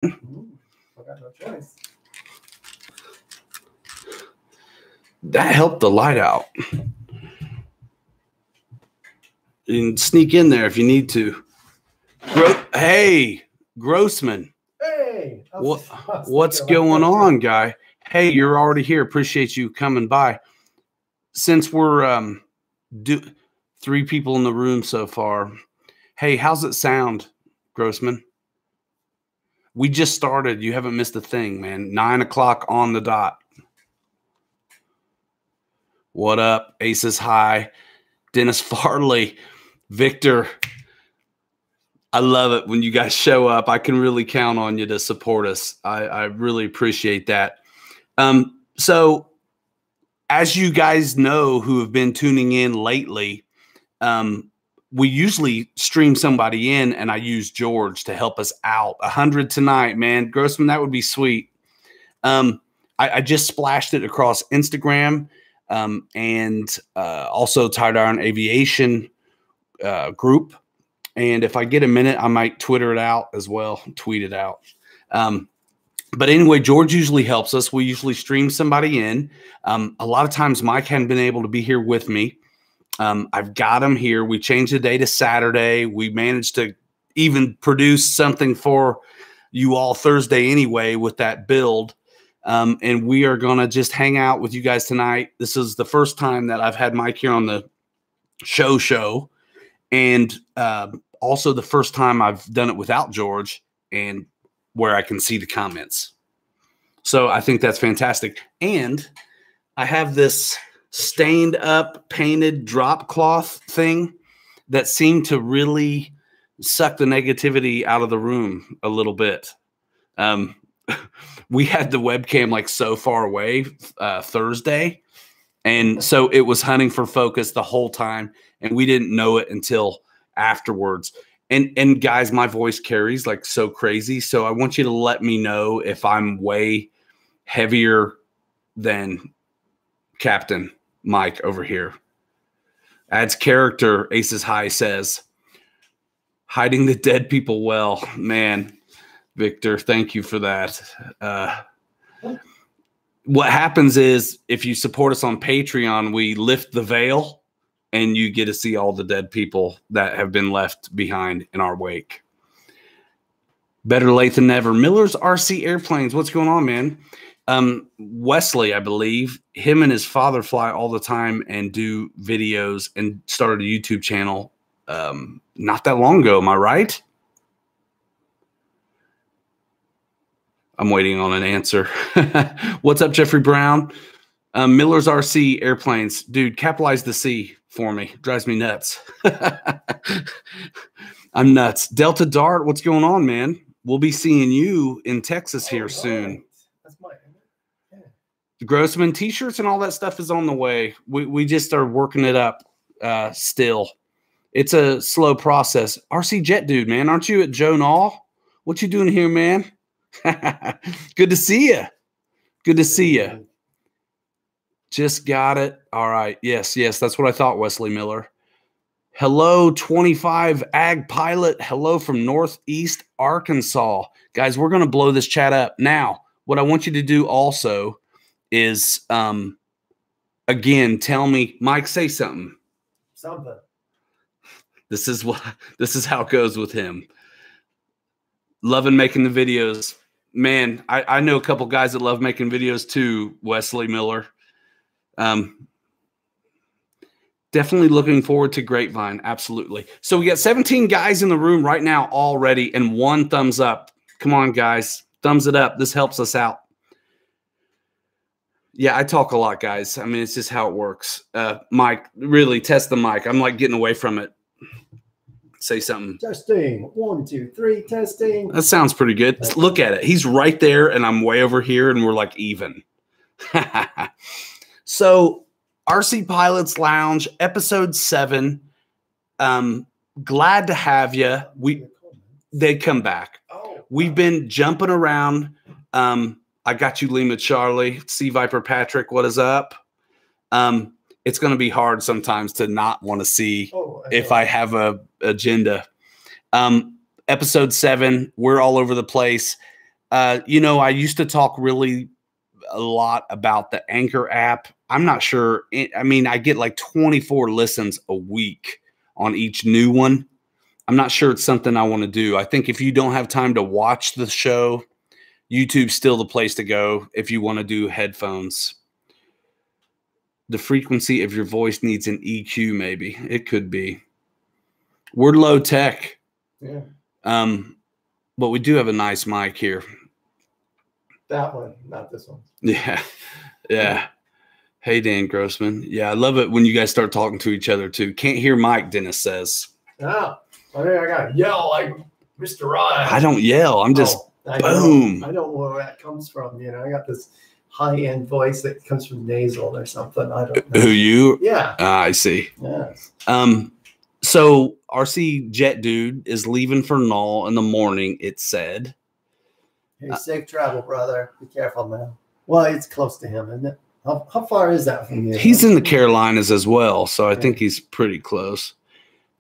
I got no choice. That helped the light out. You can sneak in there if you need to. Hey, Grossman. Hey. What's going on, guy? Hey, you're already here. Appreciate you coming by. Since we're 3 people in the room so far, hey, how's it sound, Grossman? We just started. You haven't missed a thing, man. 9 o'clock on the dot. What up? Aces High. Dennis Farley. Victor. I love it when you guys show up. I can really count on you to support us. I really appreciate that. So as you guys know who have been tuning in lately, we usually stream somebody in, and I use George to help us out. 100 tonight, man. Grossman, that would be sweet. I just splashed it across Instagram and also Tired Iron Aviation group. And if I get a minute, I might Twitter it out as well, tweet it out. But anyway, George usually helps us. We usually stream somebody in. A lot of times Mike hadn't been able to be here with me. I've got him here. We changed the day to Saturday. We managed to even produce something for you all Thursday anyway with that build. And we are going to just hang out with you guys tonight. This is the first time that I've had Mike here on the show. And also the first time I've done it without George and where I can see the comments. So I think that's fantastic. And I have this stained up painted drop cloth thing that seemed to really suck the negativity out of the room a little bit. We had the webcam like so far away Thursday. And so it was hunting for focus the whole time. And we didn't know it until afterwards. And guys, my voice carries like so crazy. So I want you to let me know if I'm way heavier than Captain Mike over here. Adds character, Aces High says. Hiding the dead people well. Man, Victor, thank you for that. What happens is if you support us on Patreon, we lift the veil and you get to see all the dead people that have been left behind in our wake. Better late than never. Miller's RC Airplanes. What's going on, man? Wesley, I believe, him and his father fly all the time and do videos and started a YouTube channel not that long ago. Am I right? I'm waiting on an answer. What's up, Jeffrey Brown? Miller's RC Airplanes. Dude, capitalize the C for me. Drives me nuts. I'm nuts. Delta Dart, what's going on, man? We'll be seeing you in Texas here soon. That's my The Grossman t-shirts and all that stuff is on the way. We just are working it up still. It's a slow process. RC Jet Dude, man, aren't you at Joe Nall? What you doing here, man? Good to see you. Good to see you. Just got it. All right. Yes, that's what I thought, Wesley Miller. Hello, 25 Ag Pilot. Hello from Northeast Arkansas. Guys, we're going to blow this chat up. Now, what I want you to do also is, again, tell me, Mike, say something. Something. This is how it goes with him. Loving making the videos. Man, I know a couple guys that love making videos too, Wesley Miller. Definitely looking forward to Grapevine. Absolutely. So we got 17 guys in the room right now already and 1 thumbs up. Come on, guys. Thumbs it up. This helps us out. Yeah, I talk a lot, guys. I mean, it's just how it works. Mike, really test the mic. I'm like getting away from it. Say something. Testing. 1, 2, 3. Testing. That sounds pretty good. Look at it. He's right there, and I'm way over here, and we're like even. So, RC Pilots Lounge, episode 7. Glad to have you. They come back. Oh, We've been jumping around. I got you, Lima Charlie. Sea Viper Patrick, what is up? It's going to be hard sometimes to not want to see if I have a agenda. Episode 7, we're all over the place. You know, I used to talk really a lot about the Anchor app. I'm not sure. I mean, I get like 24 listens a week on each new one. I'm not sure it's something I want to do. I think if you don't have time to watch the show, YouTube's still the place to go if you want to do headphones. The frequency of your voice needs an EQ, maybe. It could be. We're low tech. Yeah. But we do have a nice mic here. That one, not this one. Yeah. Yeah. Hey, Dan Grossman. Yeah, I love it when you guys start talking to each other, too. Can't hear Mike, Dennis says. Oh, I mean, I got to yell like Mr. Ryan. I don't yell. I'm just boom. I don't know where that comes from. You know, I got this high-end voice that comes from nasal or something. I don't know. Who, you? Yeah. I see. Yes. So RC Jet Dude is leaving for Null in the morning, it said. Hey, safe travel, brother. Be careful, man. Well, it's close to him, isn't it? How far is that from you? He's in the Carolinas as well, so I think he's pretty close.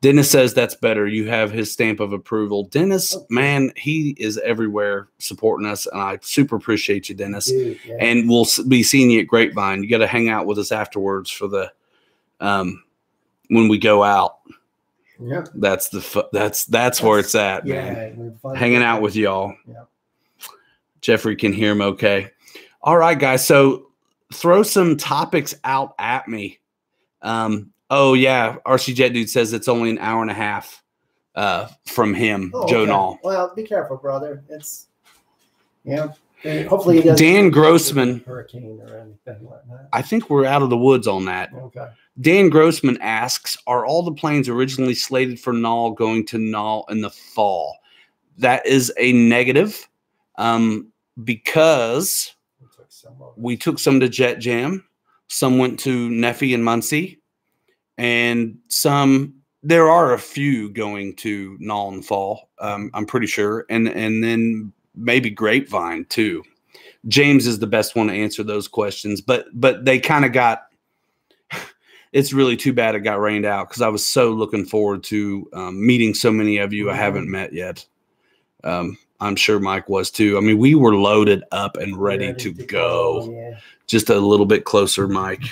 Dennis says that's better. You have his stamp of approval. Dennis, man, he is everywhere supporting us, and I super appreciate you, Dennis. Dude, yeah. And we'll be seeing you at Grapevine. You got to hang out with us afterwards for the when we go out. Yeah, that's where it's at, man. Hanging out with y'all. Yeah. Jeffrey can hear him okay. All right, guys. So throw some topics out at me. Oh, yeah. RC Jet Dude says it's only an hour and a half from him, Joe Nall. Well, be careful, brother. It's, hopefully he doesn't. Dan Grossman. Hurricane or anything like that. I think we're out of the woods on that. Okay. Dan Grossman asks, are all the planes originally slated for Null going to Null in the fall? That is a negative because we took some to Jet Jam. Some went to Neffy and Muncie. And there are a few going to Null and fall, I'm pretty sure. And then maybe Grapevine too. James is the best one to answer those questions, but they kind of got, it's really too bad it got rained out because I was so looking forward to meeting so many of you I haven't met yet. I'm sure Mike was too. I mean, we were loaded up and ready to go. Yeah. Just a little bit closer, Mike.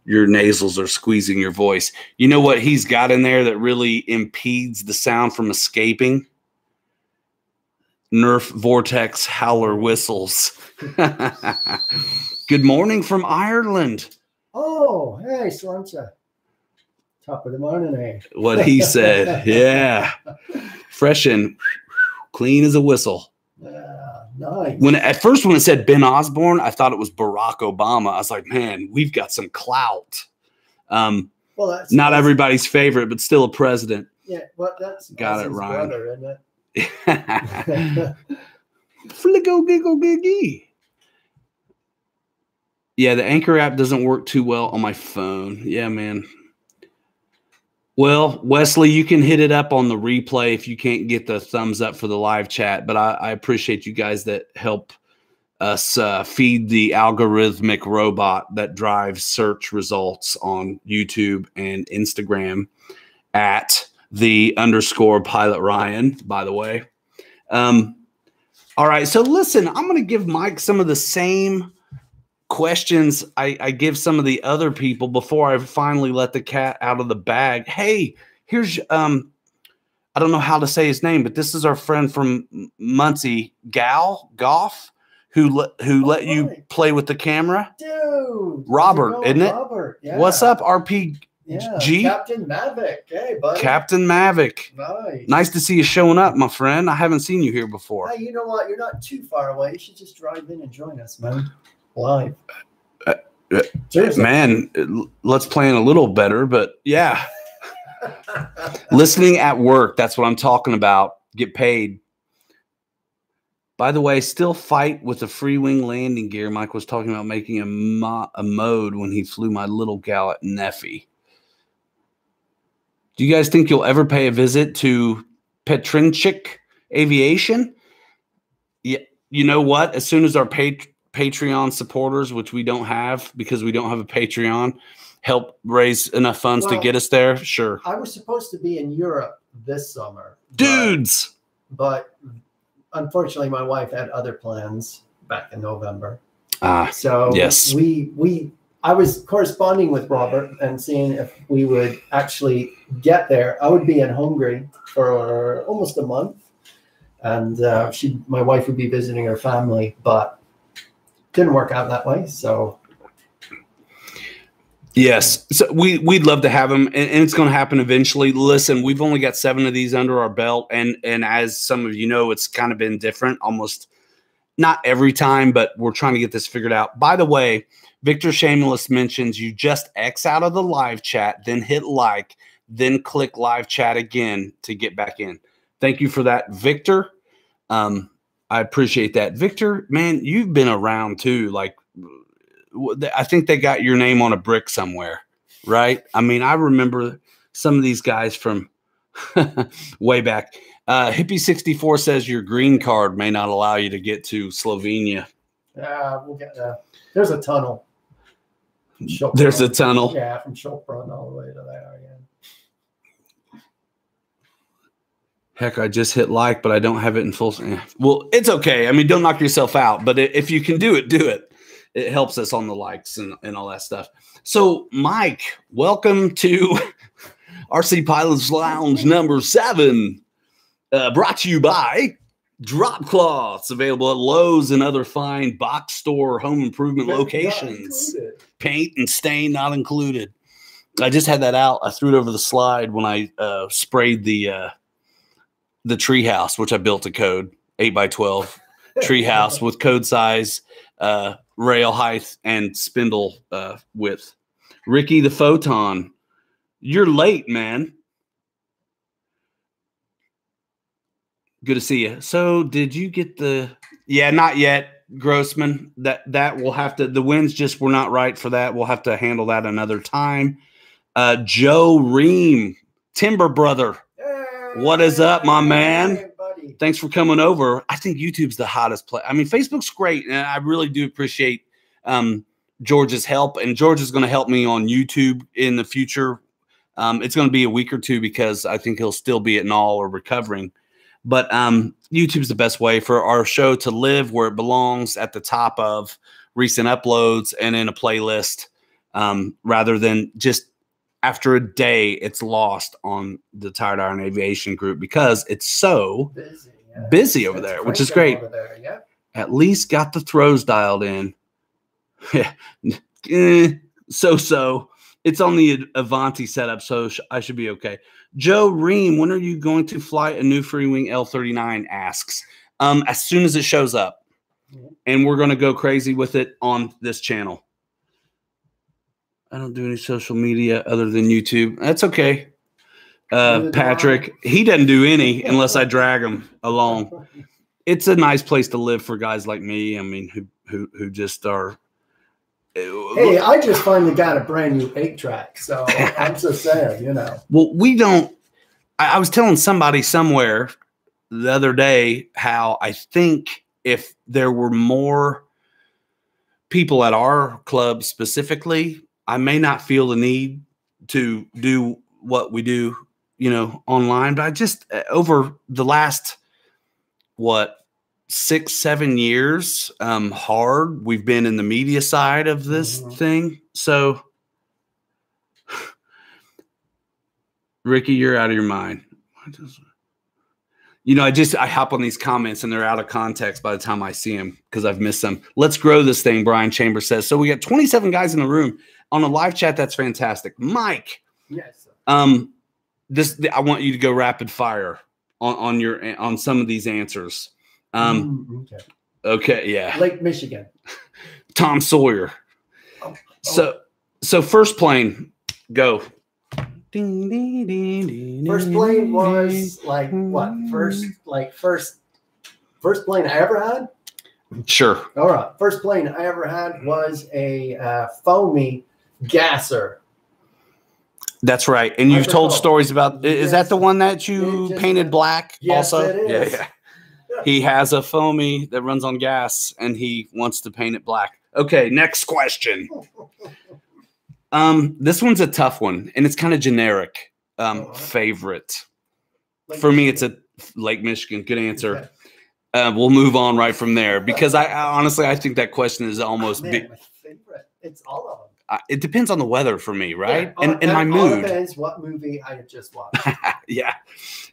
Your nasals are squeezing your voice. You know what he's got in there that really impedes the sound from escaping? Nerf Vortex howler whistles. Good morning from Ireland. Oh, hey, Slancha. Top of the morning, eh? What he said. Yeah. Fresh and clean as a whistle. Nice. At first when it said Ben Osborne, I thought it was Barack Obama. I was like, man, we've got some clout. Well, that's not everybody's favorite, but still a president. Yeah, but that's got it, Ryan. Brother, isn't it? Flicko giggle giggy. Yeah, the Anchor app doesn't work too well on my phone. Yeah, man. Well, Wesley, you can hit it up on the replay if you can't get the thumbs up for the live chat. But I appreciate you guys that help us feed the algorithmic robot that drives search results on YouTube and Instagram at _Pilot Ryan, by the way. All right, so listen, I'm going to give Mike some of the same questions I give some of the other people before I finally let the cat out of the bag. Hey, here's I don't know how to say his name, but this is our friend from Muncie, Goff, who let you play with the camera. Dude, Robert, isn't it? Robert, yeah. What's up, RPG? Yeah, Captain Mavic. Hey, buddy. Captain Mavic. Nice to see you showing up, my friend. I haven't seen you here before. Hey, you know what? You're not too far away. You should just drive in and join us, man. Live. Man, let's plan a little better, but yeah. Listening at work, that's what I'm talking about. Get paid. By the way, still fight with the free wing landing gear. Mike was talking about making a mode when he flew my little gal at Neffy. Do you guys think you'll ever pay a visit to Petrinchik Aviation? Yeah, you know what? As soon as our Patreon supporters, which we don't have because we don't have a Patreon, help raise enough funds to get us there, sure. I was supposed to be in Europe this summer. Dudes! But unfortunately, my wife had other plans back in November. So yes, I was corresponding with Robert and seeing if we would actually get there. I would be in Hungary for almost a month, and my wife would be visiting her family, but didn't work out that way. So yes, so we'd love to have them, and it's going to happen eventually. Listen, we've only got 7 of these under our belt, and as some of you know, it's kind of been different, almost not every time, but we're trying to get this figured out. By the way, Victor Shameless mentions you just X out of the live chat, then hit like, then click live chat again to get back in. Thank you for that, Victor. I appreciate that. Victor, man, you've been around too. Like, I think they got your name on a brick somewhere, right? I mean, I remember some of these guys from way back. Hippie64 says your green card may not allow you to get to Slovenia. We'll get there. There's a tunnel. There's a tunnel. Yeah, from Schulbrunn all the way to there again. Heck, I just hit like, but I don't have it in full. Well, it's okay. I mean, don't knock yourself out. But if you can do it, do it. It helps us on the likes and all that stuff. So, Mike, welcome to RC Pilots Lounge number 7. Brought to you by Drop Cloths, available at Lowe's and other fine box store home improvement locations. Paint and stain not included. I just had that out. I threw it over the slide when I sprayed the treehouse, which I built to code 8x12 treehouse with code size, rail height, and spindle width. Ricky the Photon, you're late, man. Good to see you. So did you get the – yeah, not yet, Grossman. That will have to – the winds just were not right for that. We'll have to handle that another time. Joe Ream, Timber Brother. Hey, what is up, my man? Hey, buddy. Thanks for coming over. I think YouTube's the hottest place. I mean, Facebook's great, and I really do appreciate George's help. And George is going to help me on YouTube in the future. It's going to be a week or two because I think he'll still be at Null or recovering. But YouTube's the best way for our show to live where it belongs, at the top of recent uploads and in a playlist, rather than just after a day it's lost on the Tired Iron Aviation group because it's so busy over there, which is great. Yeah. At least got the throws dialed in. So. It's on the Avanti setup, so I should be okay. Joe Ream, when are you going to fly a new Freewing L39? Asks. As soon as it shows up. And we're going to go crazy with it on this channel. I don't do any social media other than YouTube. That's okay. Patrick, he doesn't do any unless I drag him along. It's a nice place to live for guys like me. I mean, who just are. Hey, I just finally got a brand new 8-track, so I'm just saying, you know. Well, we don't. I was telling somebody somewhere the other day how I think if there were more people at our club specifically, I may not feel the need to do what we do, you know, online. But I just over the last 6-7 years, hard. We've been in the media side of this thing. So, Ricky, you're out of your mind. You know, I hop on these comments and they're out of context by the time I see them because I've missed them. Let's grow this thing, Brian Chambers says. So we got 27 guys in the room on a live chat. That's fantastic. Mike. Yes. I want you to go rapid fire on some of these answers. Okay, yeah. Lake Michigan. Tom Sawyer. So first plane, go. First plane was like what? First plane I ever had? Sure. All right. First plane I ever had was a foamy gasser. That's right. And you've told stories about. Is that the one that you painted black? Yes, also, it is. Yeah. He has a foamy that runs on gas, and he wants to paint it black. Okay, next question. This one's a tough one, and it's kind of generic. Favorite. For me, it's a Lake Michigan. Good answer. we'll move on right from there because I honestly I think that question is almost my favorite. It's all of them. It depends on the weather for me, right? Yeah, and my mood. All depends what movie I just watched. Yeah,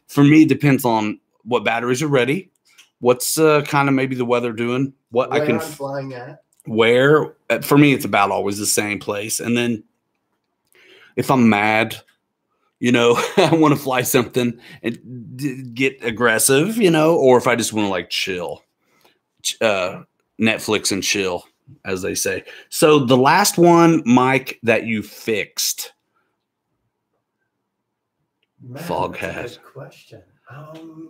for me, it depends on what batteries are ready, what's kind of maybe the weather doing, what Where I can I'm flying at. Where for me, it's about always the same place, and then if I'm mad, you know, I want to fly something and get aggressive, you know, or if I just want to like chill, Netflix and chill, as they say. So the last one, Mike, that you fixed. Man, Fog that's a hat. good question.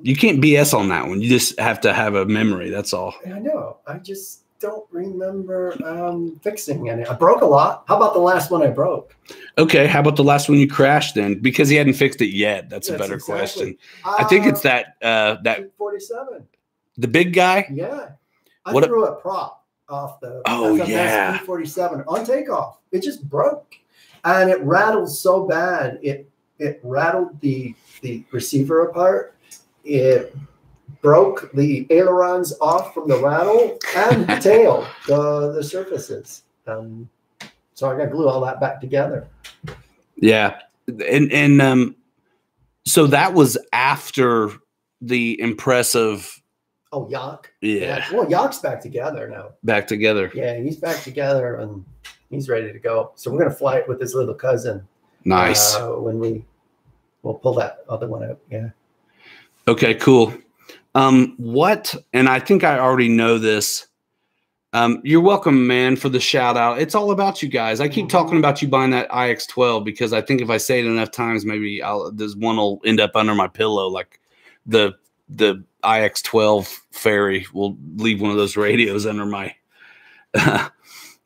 You can't BS on that one. You just have to have a memory. That's all. I know. I just don't remember fixing any. I broke a lot. How about the last one I broke? Okay. How about the last one you crashed then? Because he hadn't fixed it yet. That's a better question. I think it's that 47. The big guy. Yeah. I threw a prop off the FMS P-47 on takeoff. It just broke. And it rattled so bad. It rattled the receiver apart. It broke the ailerons off from the rattle and the tail, the surfaces. So I got to glue all that back together. Yeah. And so that was after the impressive. Oh, Yak. Yeah. Well, Yak's back together now. Back together. Yeah, he's back together and he's ready to go. So we're going to fly it with his little cousin. Nice. When we'll pull that other one out. Yeah. Okay, cool. What, and I think I already know this. You're welcome, man, for the shout out. It's all about you guys. I keep talking about you buying that IX-12 because I think if I say it enough times, maybe this one will end up under my pillow. Like the IX-12 fairy will leave one of those radios under my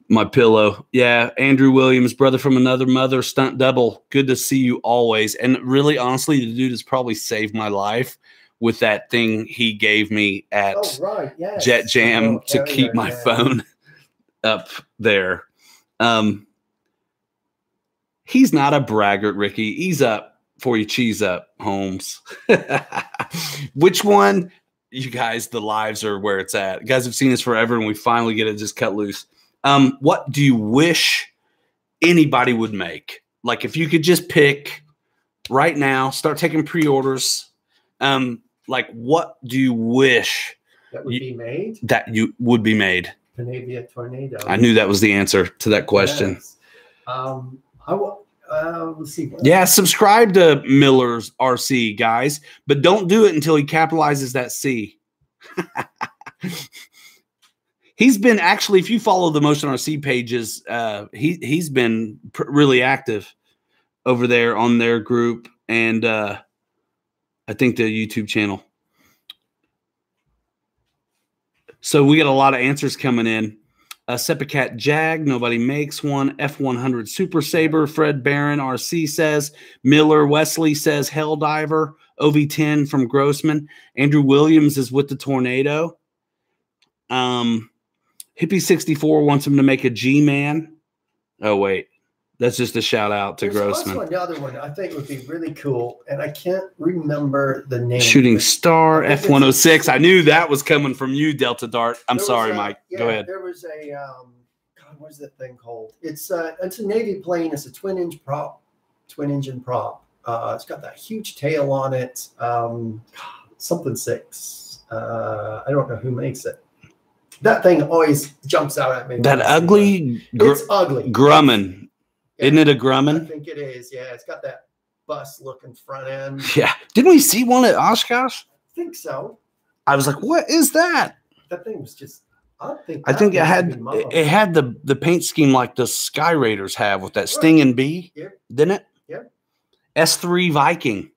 my pillow. Yeah, Andrew Williams, brother from another mother, stunt double. Good to see you always. And really, honestly, the dude has probably saved my life with that thing he gave me at Jet Jam to keep my phone up there. He's not a braggart, Ricky. Ease up before you cheese up, Holmes. Which one? You guys, the lives are where it's at. You guys have seen this forever, and we finally get it just cut loose. What do you wish anybody would make? Like if you could just pick right now, start taking pre-orders. Like what do you wish that would be made? That you would be made. Canadian Tornado. I knew that was the answer to that question. Yes. Let's see. Yeah, subscribe to Miller's RC, guys, but don't do it until he capitalizes that C. He's been actually, if you follow the Motion RC pages, he's been really active over there on their group and I think the YouTube channel. So we got a lot of answers coming in. Sepicat Jag, nobody makes one. F100 Super Saber, Fred Barron RC says. Miller Wesley says Helldiver. OV10 from Grossman. Andrew Williams is with the Tornado. Hippie64 wants him to make a G-Man. Oh, wait. That's just a shout out to Grossman. Also another one I think would be really cool, and I can't remember the name. Shooting Star F106. I knew that was coming from you, Delta Dart. I'm sorry, Mike. Yeah, go ahead. There was a God, what is that thing called? It's a Navy plane. It's a twin engine prop. It's got that huge tail on it. Something 6. I don't know who makes it. That thing always jumps out at me. That ugly. It's ugly. Grumman. Yeah, isn't it a Grumman? I think it is. Yeah, it's got that bus-looking front end. Yeah. Didn't we see one at Oshkosh? I think so. I was like, "What is that?" That thing was just. I think it had the paint scheme like the Sky Raiders have with that Sting and B. Yep. Didn't it? Yep. S3 Viking.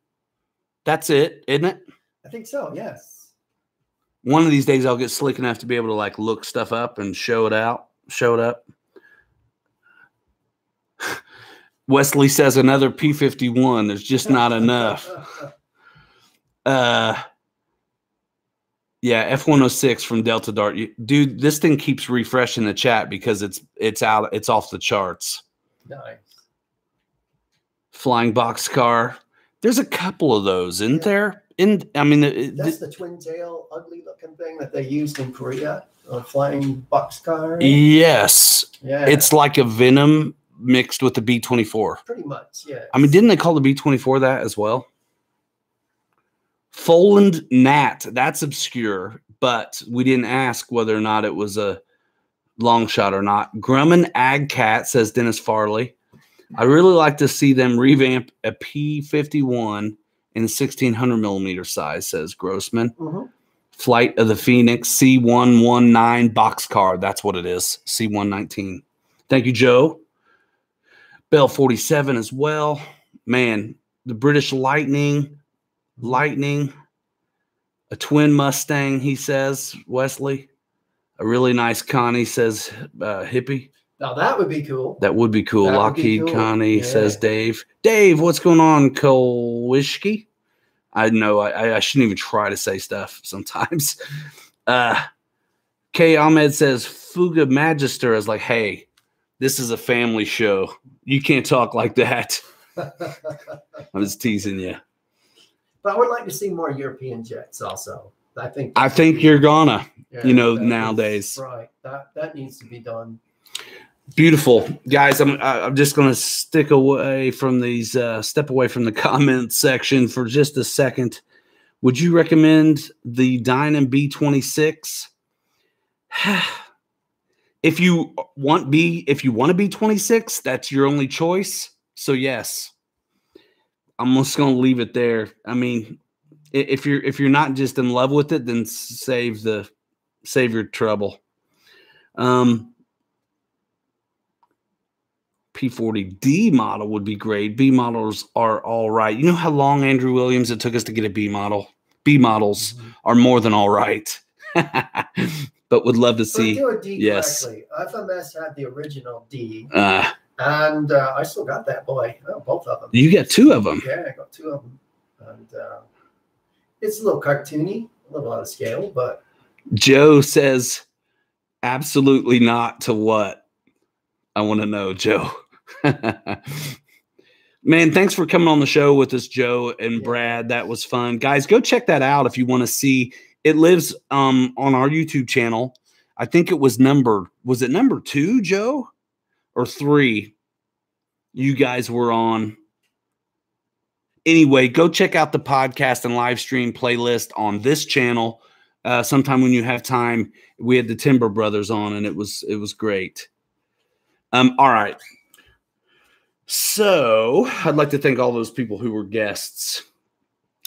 That's it, isn't it? I think so. Yes. One of these days, I'll get slick enough to be able to like look stuff up and show it up. Wesley says another P-51. There's just not enough. Yeah, F106 from Delta Dart. Dude, this thing keeps refreshing the chat because it's off the charts. Nice. Flying boxcar. There's a couple of those, isn't there? That's the twin tail, ugly looking thing that they used in Korea, a flying boxcar. Yes. Yeah. It's like a Venom mixed with the B-24. Pretty much, yeah. I mean, didn't they call the B-24 that as well? Foland Gnat. That's obscure, but we didn't ask whether or not it was a long shot or not. Grumman Ag Cat, says Dennis Farley. I really like to see them revamp a P-51 in 1600 millimeter size, says Grossman. Mm-hmm. Flight of the Phoenix C-119 boxcar. That's what it is. C-119. Thank you, Joe. Bell 47 as well. Man, the British Lightning, a twin Mustang, he says, Wesley. A really nice Connie, says Hippie. Now that would be cool. That would be cool. That would Lockheed be cool. Connie, Yeah. says Dave. Dave, what's going on, Kolwishki? I know I shouldn't even try to say stuff sometimes. K. Ahmed says Fuga Magister is like, hey, this is a family show. You can't talk like that. I'm just teasing you. But I would like to see more European jets also. I think you're gonna, yeah, nowadays. Right. That needs to be done. Beautiful. Guys, I'm just going to step away from the comment section for just a second. Would you recommend the Dynan B-26? If you want a B-26, that's your only choice. So yes, I'm just going to leave it there. I mean, if you're not just in love with it, then save your trouble. P40D model would be great. B models are all right. You know how long, Andrew Williams, it took us to get a B model? B models are more than all right. But would love to see. Do a D yes. correctly. FMS had the original D. And I still got that boy. Oh, both of them. You got two of them. Yeah, I got two of them. And it's a little cartoony, a little out of scale, but. Joe says, absolutely not to what? I want to know, Joe. Man, thanks for coming on the show with us, Joe and Brad. That was fun. Guys, go check that out if you want to see. It lives on our YouTube channel. I think it was number 2, Joe? Or 3? You guys were on. Anyway, go check out the podcast and live stream playlist on this channel. Sometime when you have time. We had the Timber Brothers on, and it was great. All right. So I'd like to thank all those people who were guests.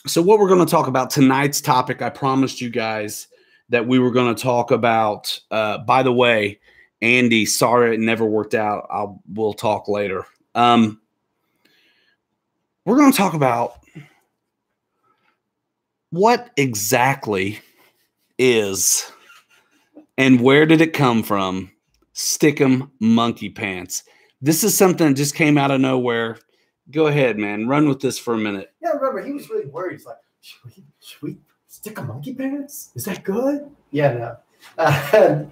So what we're going to talk about tonight's topic, I promised you guys that we were going to talk about, by the way, Andy, sorry it never worked out. We'll talk later. We're going to talk about what exactly is and where did it come from Stickum monkey pants. This is something that just came out of nowhere. Go ahead, man. Run with this for a minute. Yeah, remember, he was really worried. He's like, should we stick a monkey pants? Is that good? Yeah, no.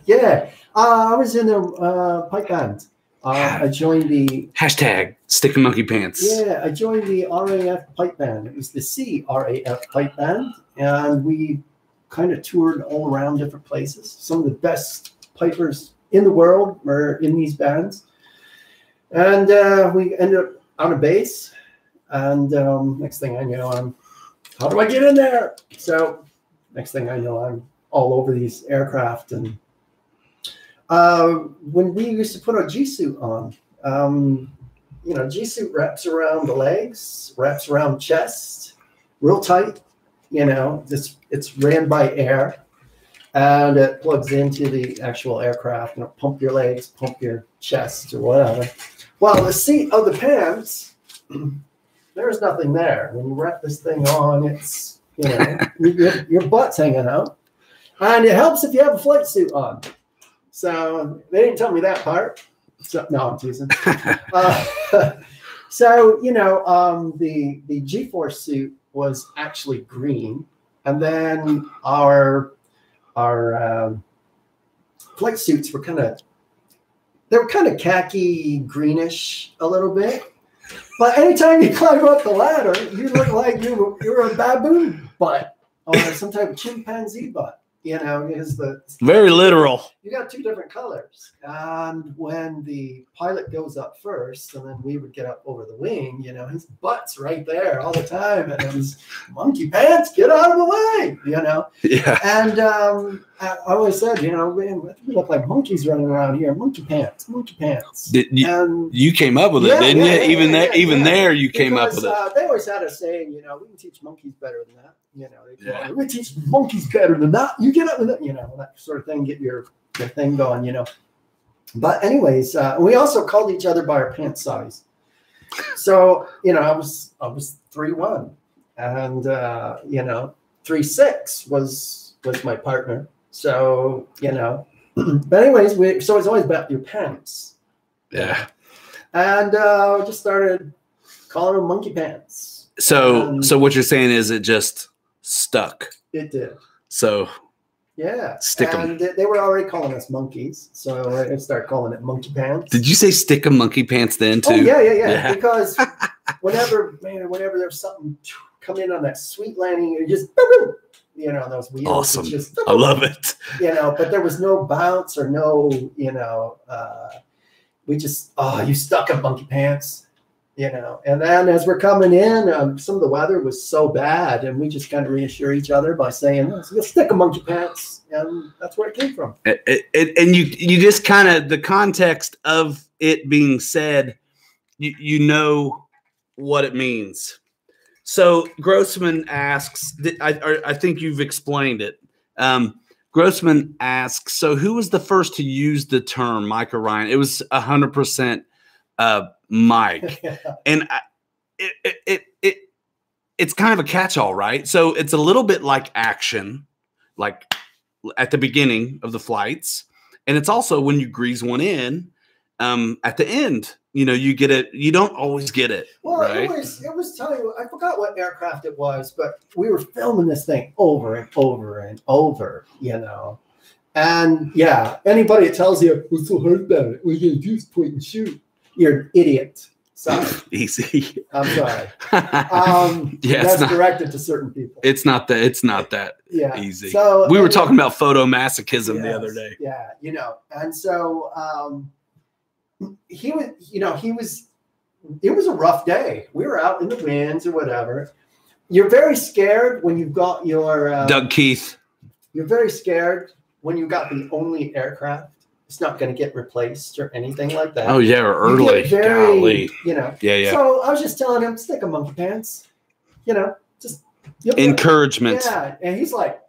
Yeah. I was in a pipe band. I joined the... Hashtag stick a monkey pants. Yeah, I joined the RAF pipe band. It was the CRAF pipe band. And we kind of toured all around different places. Some of the best pipers in the world were in these bands. And we ended up on a base. And next thing I know, how do I get in there? So next thing I know, I'm all over these aircraft. And when we used to put our G-suit on, G-suit wraps around the legs, wraps around chest, real tight. It's ran by air. And it plugs into the actual aircraft. Pump your legs, pump your chest, or whatever. Well, the seat of the pants, there's nothing there. When you wrap this thing on, it's, your butt's hanging out. And it helps if you have a flight suit on. So they didn't tell me that part. So, no, I'm teasing. The G-Force suit was actually green. And then our flight suits were kind of khaki greenish a little bit. But anytime you climb up the ladder, you look like you were a baboon butt or some type of chimpanzee butt. You know, is the very literal. You got two different colors, and when the pilot goes up first, and then we would get up over the wing, you know, his butt's right there all the time, and it was monkey pants, get out of the way, you know. Yeah. And I always said, you know, we look like monkeys running around here, monkey pants, monkey pants. You came up with it, didn't you? Even there, you came up with it. They always had a saying, you know, we can teach monkeys better than that. You know, we teach monkeys better than that. You get up with it, you know, that sort of thing. Get your thing going, you know. But anyways, we also called each other by our pant size. So you know, I was 3'1", and you know, 3'6" was my partner. So you know, but anyways, so it's always about your pants. Yeah. And we just started calling them monkey pants. So what you're saying is it just stuck. It did. So yeah, stick 'em. And they were already calling us monkeys, so we're gonna start calling it monkey pants. Did you say stick 'em monkey pants then too? Oh yeah. Because whenever there's something come in on that sweet landing, you just you know, those wheels. Awesome. Just, I love it. You know, but there was no bounce or no, you know, we just you stuck in monkey pants. You know, and then as we're coming in, some of the weather was so bad, and we just kind of reassure each other by saying, "Let's stick a monkey pants," and that's where it came from. And you just kind of, the context of it being said, you know what it means. So Grossman asks, I think you've explained it. Grossman asks, so who was the first to use the term Mike Orion? It was 100%. Mike. And it's kind of a catch-all, right? So it's a little bit like action, like at the beginning of the flights, and it's also when you grease one in at the end. You know, you get it. You don't always get it. Well, right? it was telling you. I forgot what aircraft it was, but we were filming this thing over and over and over. You know, and yeah, anybody that tells you we're so hard about it, we can do point and shoot. You're an idiot. Sorry. Easy. I'm sorry. Yeah, that's directed to certain people. It's not that easy. So we were talking about photomasochism the other day. Yeah, you know, and so it was a rough day. We were out in the winds or whatever. You're very scared when you've got your Doug Keith. You're very scared when you got the only aircraft. It's not going to get replaced or anything like that. Oh yeah, or early. Golly. You know. Yeah. So I was just telling him, stick a monkey pants. You know, just encouragement. Yeah, and he's like,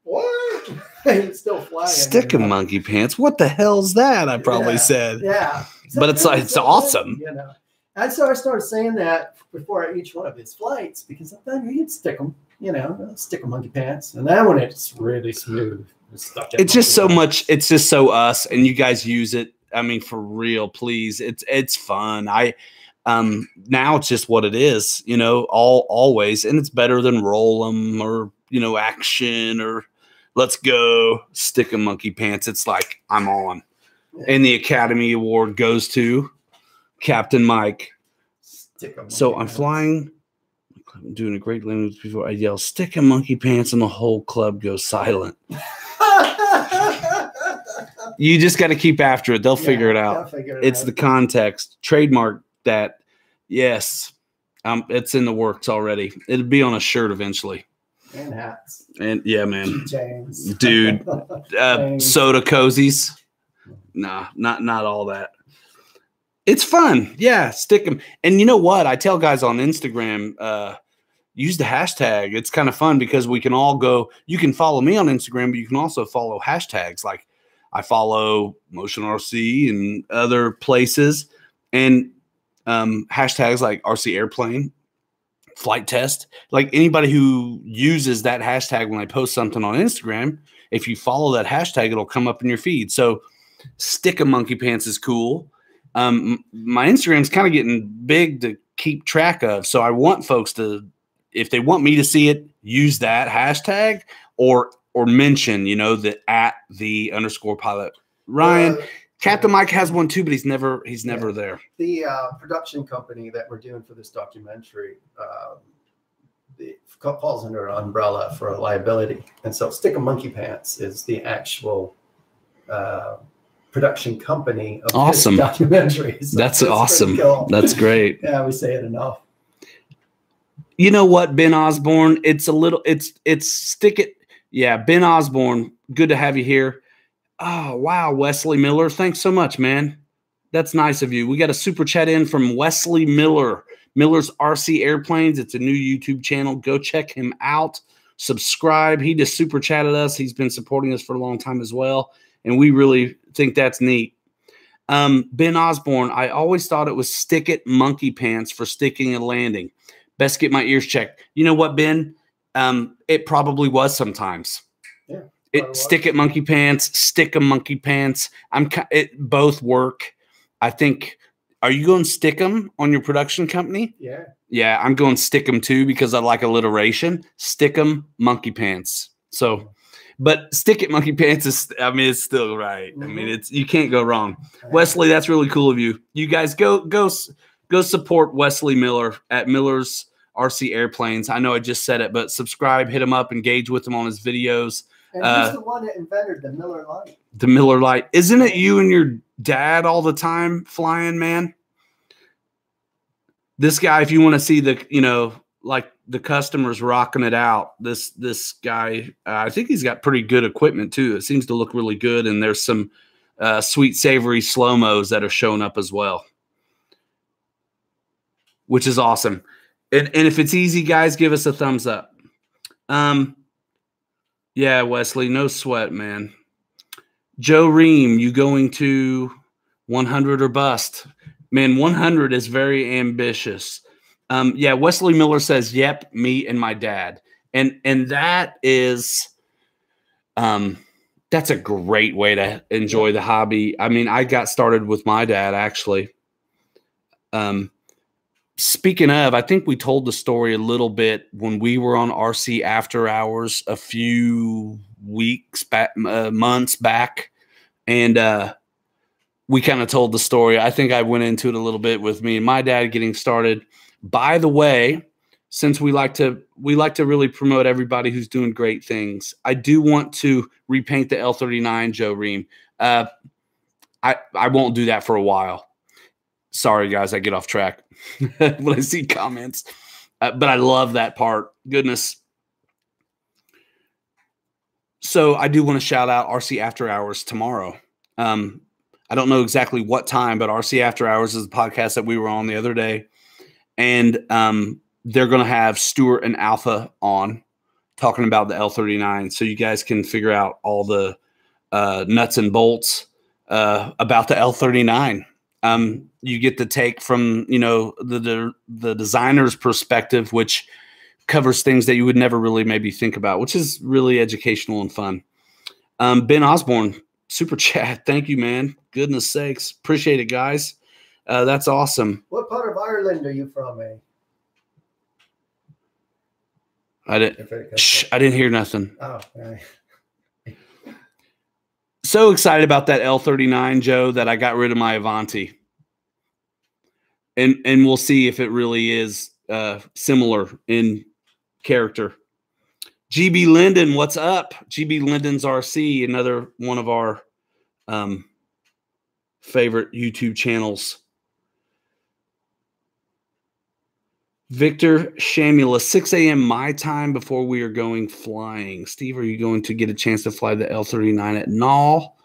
what? He's still flying. Stick a monkey pants. What the hell's that? I probably said. Yeah. But it's awesome. You know. And so I started saying that before each one of his flights because I thought he'd stick them. You know, stick a monkey pants, and then when it's really smooth. It's just so much. It's just so us, and you guys use it. I mean, for real, please. It's fun. Now it's just what it is, you know. Always, and it's better than roll 'em or action or let's go stick a monkey pants. It's like I'm on, and the Academy Award goes to Captain Mike. So I'm flying. I'm doing a great landing before I yell, stick a monkey pants, and the whole club goes silent. You just got to keep after it. They'll figure it out. It's the context. Trademark that. Yes. It's in the works already. It'll be on a shirt eventually. And hats. And yeah, man. James. Dude. Soda cozies. Nah, not all that. It's fun. Yeah, stick them. And you know what? I tell guys on Instagram, use the hashtag. It's kind of fun because we can all go. You can follow me on Instagram, but you can also follow hashtags. Like I follow Motion RC and other places. And hashtags like RC Airplane, Flight Test. Like anybody who uses that hashtag when I post something on Instagram, if you follow that hashtag, it'll come up in your feed. So stick a monkey pants is cool. My Instagram's kind of getting big to keep track of. So I want folks to, if they want me to see it, use that hashtag or mention, the @the_pilot Ryan. Captain Mike has one too, but he's never there. The production company that we're doing for this documentary, it falls under an umbrella for a liability. And so Stick 'em Monkey Pants is the actual production company of this documentary. So that's awesome. Cool. That's great. Yeah, we say it enough. You know what, Ben Osborne? It's Stick It. Yeah, Ben Osborne, good to have you here. Oh, wow, Wesley Miller. Thanks so much, man. That's nice of you. We got a super chat in from Wesley Miller. Miller's RC Airplanes. It's a new YouTube channel. Go check him out. Subscribe. He just super chatted us. He's been supporting us for a long time as well, and we really think that's neat. Ben Osborne, I always thought it was Stick It Monkey Pants for sticking and landing. Best get my ears checked. You know what, Ben? It probably was sometimes. Yeah. Stick It Monkey Pants, Stick 'em Monkey Pants. It both work. I think. Are you going Stick 'em on your production company? Yeah. Yeah, I'm going Stick 'em too because I like alliteration. Stick 'em Monkey Pants. So, but Stick It Monkey Pants is. I mean, it's still right. I mean, you can't go wrong. Wesley, that's really cool of you. You guys go support Wesley Miller at Miller's RC Airplanes. I know I just said it, but subscribe, hit him up, engage with him on his videos. And he's the one that invented the Miller Lite. The Miller Lite. Isn't it you and your dad all the time flying, man? This guy, if you want to see like the customers rocking it out, this guy, I think he's got pretty good equipment too. It seems to look really good. And there's some sweet, savory slow-mos that are showing up as well, which is awesome. And if it's easy, guys, give us a thumbs up. Yeah, Wesley, no sweat, man. Joe Ream, you going to 100 or bust? Man, 100 is very ambitious. Yeah, Wesley Miller says, yep, me and my dad. And that is that's a great way to enjoy the hobby. I mean, I got started with my dad, actually. Speaking of, I think we told the story a little bit when we were on RC After Hours a few weeks back, months back. And we kind of told the story. I think I went into it a little bit with me and my dad getting started. By the way, since we like to really promote everybody who's doing great things, I do want to repaint the L39, Joe Ream. I won't do that for a while. Sorry, guys, I get off track when I see comments. But I love that part. Goodness. So I do want to shout out RC After Hours tomorrow. I don't know exactly what time, but RC After Hours is the podcast that we were on the other day. And they're going to have Stuart and Alpha on talking about the L39. So you guys can figure out all the nuts and bolts about the L39. You get the take from, the designer's perspective, which covers things that you would never really maybe think about, which is really educational and fun. Ben Osborne, super chat. Thank you, man. Goodness sakes. Appreciate it, guys. That's awesome. What part of Ireland are you from, eh? I didn't hear nothing. Oh, right. So excited about that L39, Joe, that I got rid of my Avanti. And we'll see if it really is similar in character. GB Linden, what's up? GB Linden's RC, another one of our favorite YouTube channels. Victor Shamula, 6 a.m. my time before we are going flying. Steve, are you going to get a chance to fly the L39 at Null?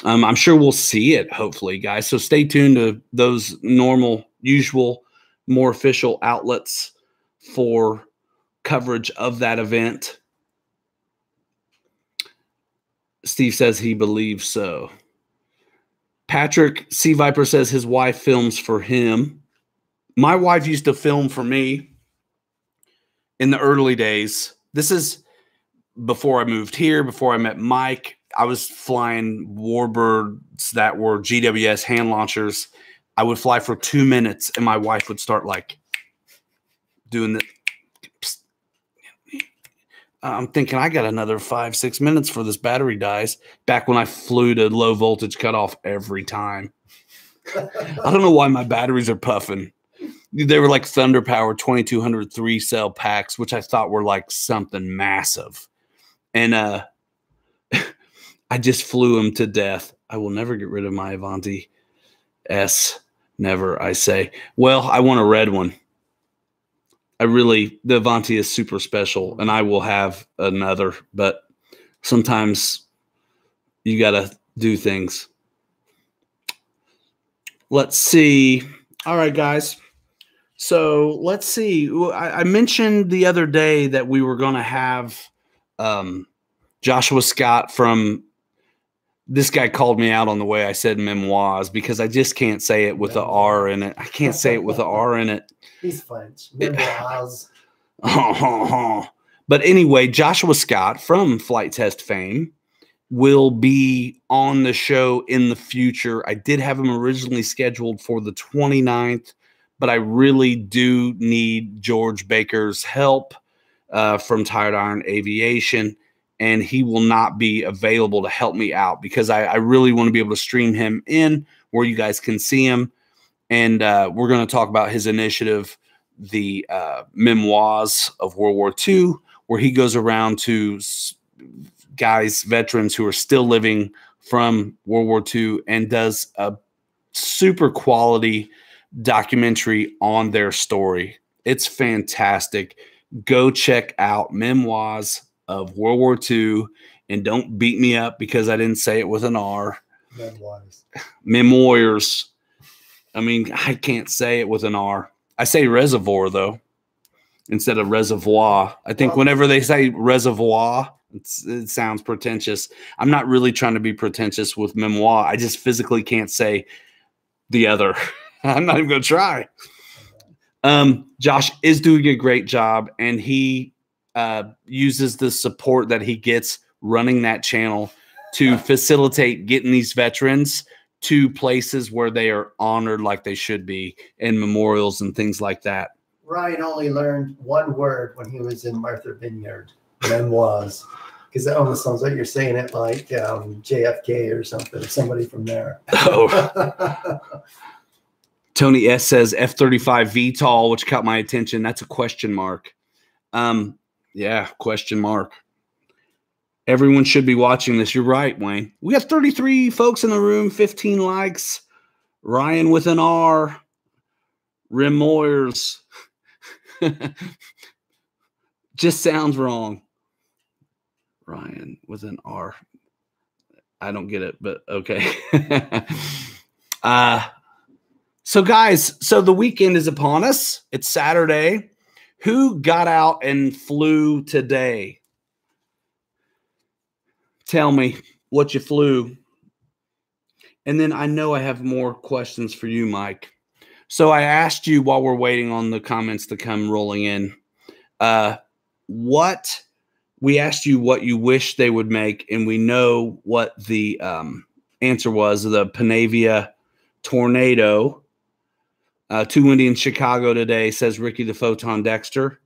I'm sure we'll see it, hopefully, guys. So stay tuned to those normal, usual, more official outlets for coverage of that event. Steve says he believes so. Patrick C. Viper says his wife films for him. My wife used to film for me in the early days. This is before I moved here, before I met Mike. I was flying warbirds that were GWS hand launchers. I would fly for 2 minutes, and my wife would start like doing the. I'm thinking I got another 5-6 minutes for this battery dies. Back when I flew to low voltage cutoff every time. I don't know why my batteries are puffing. They were like Thunder Power 2200 3-cell packs, which I thought were like something massive. And I just flew them to death. I will never get rid of my Avanti S. Never, I say. Well, I want a red one. The Avanti is super special, and I will have another, but sometimes you got to do things. Let's see. All right, guys. So let's see. I mentioned the other day that we were going to have Joshua Scott from this guy called me out on the way I said memoirs because I just can't say it with the R in it. I can't say it with the R in it. He's French. Memoirs. But anyway, Joshua Scott from Flight Test fame will be on the show in the future. I did have him originally scheduled for the 29th, but I really do need George Baker's help from Tired Iron Aviation, and he will not be available to help me out because I really want to be able to stream him in where you guys can see him. And we're going to talk about his initiative, the Memoirs of World War II, where he goes around to guys, veterans who are still living from World War II and does a super quality documentary on their story. It's fantastic. Go check out Memoirs of World War II, and don't beat me up because I didn't say it with an R. Memoirs. Memoirs. I mean, I can't say it with an R. I say reservoir, though, instead of reservoir. I think whenever they say reservoir, it sounds pretentious. I'm not really trying to be pretentious with memoir. I just physically can't say the other. I'm not even going to try. Josh is doing a great job, and he uses the support that he gets running that channel to facilitate getting these veterans to places where they are honored like they should be, in memorials and things like that. Ryan only learned one word when he was in Martha Vineyard, memoirs, because it almost sounds like you're saying it like JFK or something, somebody from there. Oh. Tony S says F-35 VTOL, which caught my attention. That's a question mark. Yeah, question mark. Everyone should be watching this. You're right, Wayne. We got 33 folks in the room, 15 likes. Ryan with an R. Remoyers. Just sounds wrong. Ryan with an R. I don't get it, but okay. So guys, so the weekend is upon us. It's Saturday. Who got out and flew today? Tell me what you flew. And then I know I have more questions for you, Mike. So I asked you while we're waiting on the comments to come rolling in, we asked you what you wish they would make, and we know what the answer was, the Panavia Tornado. Too windy in Chicago today, says Ricky the Photon Dexter.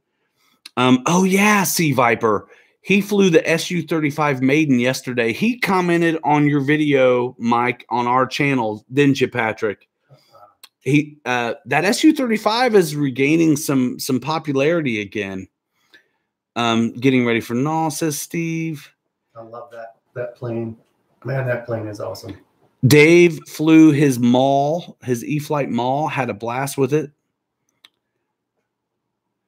Oh, yeah, Sea Viper. He flew the Su-35 Maiden yesterday. He commented on your video, Mike, on our channel, didn't you, Patrick? That Su-35 is regaining some popularity again. Getting ready for null, says Steve. I love that plane. Man, that plane is awesome. Dave flew his Maul, his e-flite Maul, had a blast with it.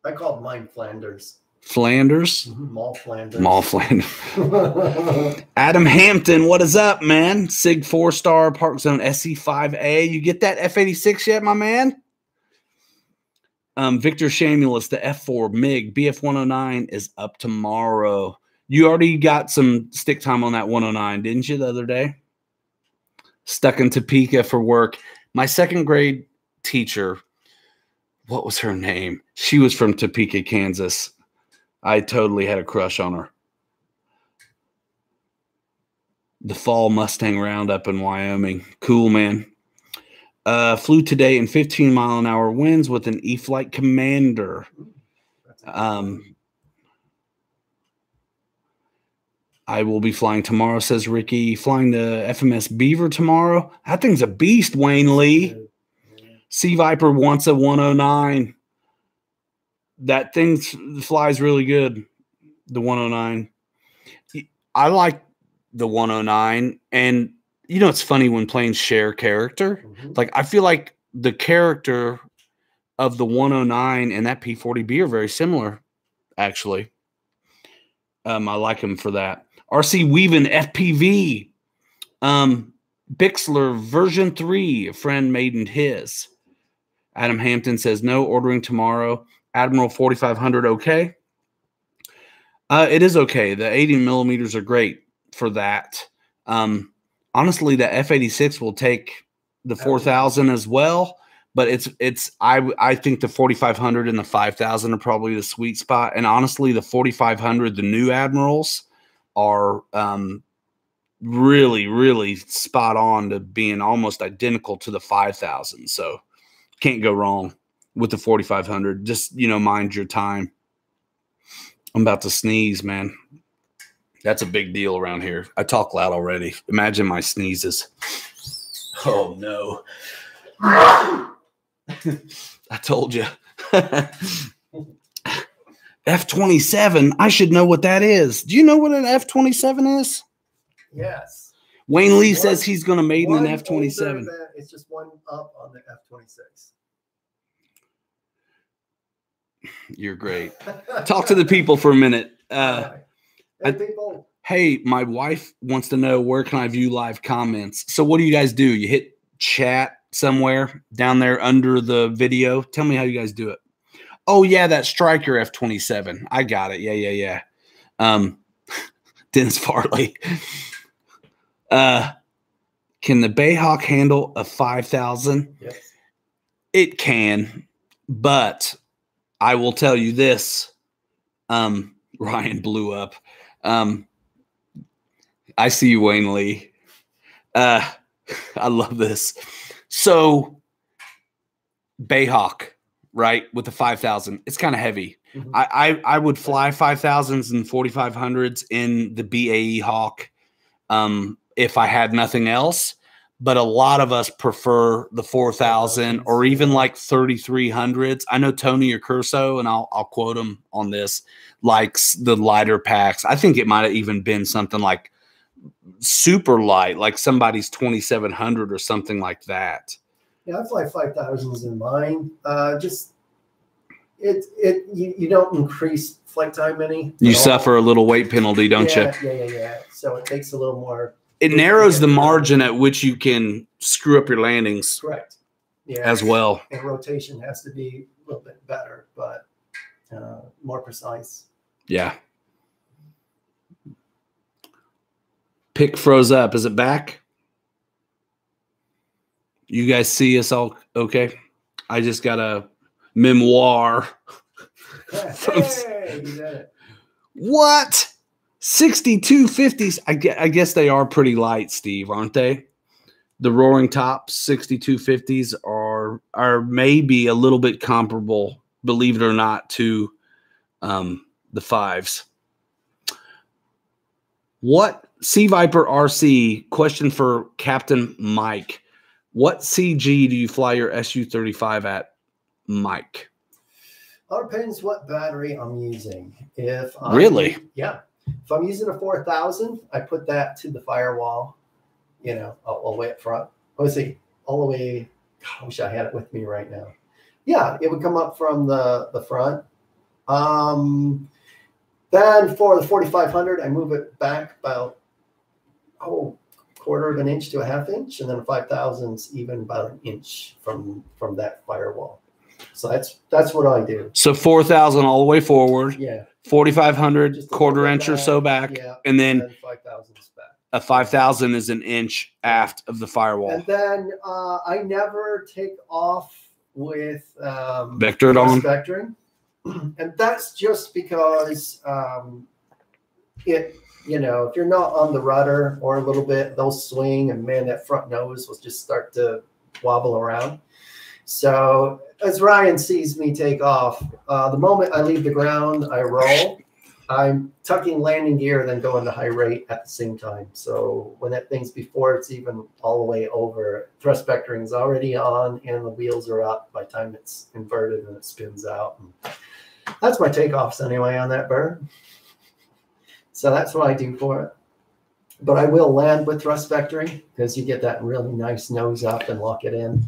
I called mine Flanders. Flanders? Maul Flanders. Maul Flanders. Adam Hampton, what is up, man? SIG 4-star, Park Zone SE5A. You get that F-86 yet, my man? Victor Shamulus, the F4 MiG BF-109 is up tomorrow. You already got some stick time on that 109, didn't you, the other day? Stuck in Topeka for work. My second grade teacher, what was her name? She was from Topeka, Kansas. I totally had a crush on her. The Fall Mustang Roundup in Wyoming. Cool, man. Flew today in 15-mile-an-hour winds with an e-flite Commander. I will be flying tomorrow, says Ricky. Flying the FMS Beaver tomorrow. That thing's a beast, Wayne Lee. Sea Viper wants a 109. That thing flies really good, the 109. I like the 109. And, you know, it's funny when planes share character. Like, I feel like the character of the 109 and that P40B are very similar, actually. I like them for that. RC Weaving FPV. Bixler version 3, a friend made in his. Adam Hampton says, no, ordering tomorrow. Admiral 4500, okay? It is okay. The 80 millimeters are great for that. Honestly, the F-86 will take the 4000 as well, but I think the 4500 and the 5000 are probably the sweet spot. And honestly, the 4500, the new Admirals, are really, really spot on to being almost identical to the 5000. So can't go wrong with the 4500. Just, you know, mind your time. I'm about to sneeze, man. That's a big deal around here. I talk loud already. Imagine my sneezes. Oh, no. I told you. F-27. I should know what that is. Do you know what an F-27 is? Yes. Wayne Lee says he's going to mate in an F-27. It's just one up on the F-26. You're great. Talk to the people for a minute. People. Hey, my wife wants to know, where can I view live comments? So what do you guys do? You hit chat somewhere down there under the video. Tell me how you guys do it. Oh, yeah, that Striker F-27. I got it. Yeah. Dennis Farley. Can the Bayhawk handle a 5000? Yes. It can, but I will tell you this. Ryan blew up. I see you, Wayne Lee. I love this. So Bayhawk, right, with the 5000, it's kind of heavy. Mm-hmm. I would fly 5000s and 4500s in the BAE Hawk if I had nothing else. But a lot of us prefer the 4000 or even like 3300s. I know Tony Accurso, and I'll quote him on this, likes the lighter packs. I think it might have even been something like super light, like somebody's 2700 or something like that. Yeah, I fly 5000s in mine. You don't increase flight time any. You suffer a little weight penalty, don't you? Yeah. So it takes a little more. It narrows the margin at which you can screw up your landings. Correct. Yeah. As well. And rotation has to be a little bit better, but more precise. Yeah. Pick froze up. Is it back? You guys see us all okay? I just got a memoir. Hey, you did it. What? 6250s. I guess they are pretty light, Steve, aren't they? The Roaring Tops 6250s are maybe a little bit comparable, believe it or not, to the 5s. What Sea Viper RC, question for Captain Mike. What CG do you fly your Su-35 at, Mike? It depends what battery I'm using. If I'm using a 4000, I put that to the firewall, all the way up front. All the way. I wish I had it with me right now. Yeah, it would come up from the front. Then for the 4500, I move it back about quarter of an inch to a half inch, and then the 5000's even about an inch from that firewall. So that's what I do. So 4000 all the way forward. Yeah. 4500 quarter inch or so back, yeah, and then 5000's back. A 5000 is an inch aft of the firewall. And then I never take off with vectored on vectoring, and that's just because if you're not on the rudder or a little bit, they'll swing, and man, that front nose will just start to wobble around. So as Ryan sees me take off, the moment I leave the ground, I roll. I'm tucking landing gear, then going to high rate at the same time. So when that thing's before it's even all the way over, thrust vectoring is already on and the wheels are up by the time it's inverted and it spins out. And that's my takeoffs anyway on that bird. So that's what I do for it. But I will land with thrust vectoring because you get that really nice nose up and lock it in.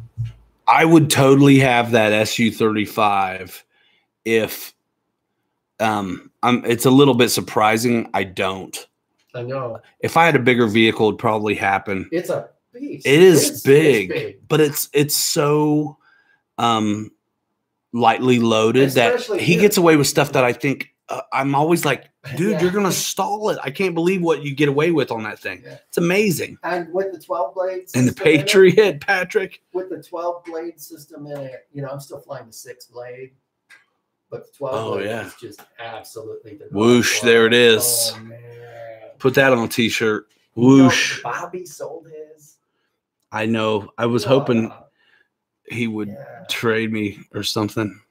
I would totally have that SU-35 if it's a little bit surprising. I don't. I know. If I had a bigger vehicle, it'd probably happen. It's a beast. It is big, it's big, but it's so lightly loaded that he gets away with stuff that I think I'm always like, dude, you're gonna stall it. I can't believe what you get away with on that thing. Yeah. It's amazing. And with the 12 blades and the Patriot, Patrick, with the 12 blade system in it, you know, I'm still flying the 6 blade. But the 12 blade is just absolutely the whoosh. There it is. Oh, man. Put that on a t-shirt. Whoosh. You know, Bobby sold his. I know. I was hoping he would trade me or something.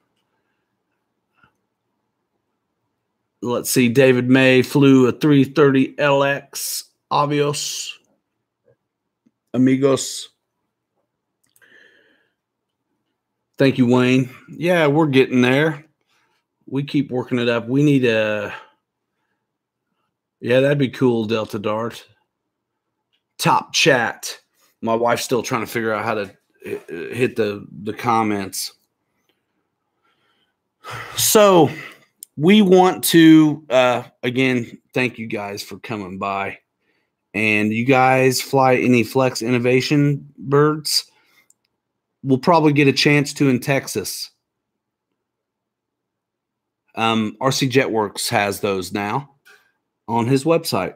Let's see. David May flew a 330 LX. Avios. Amigos. Thank you, Wayne. Yeah, we're getting there. We keep working it up. We need a that'd be cool, Delta Dart. Top chat. My wife's still trying to figure out how to hit the comments. So we want to again thank you guys for coming by. And you guys fly any Flex Innovation birds? We'll probably get a chance to in Texas. RC Jetworks has those now on his website.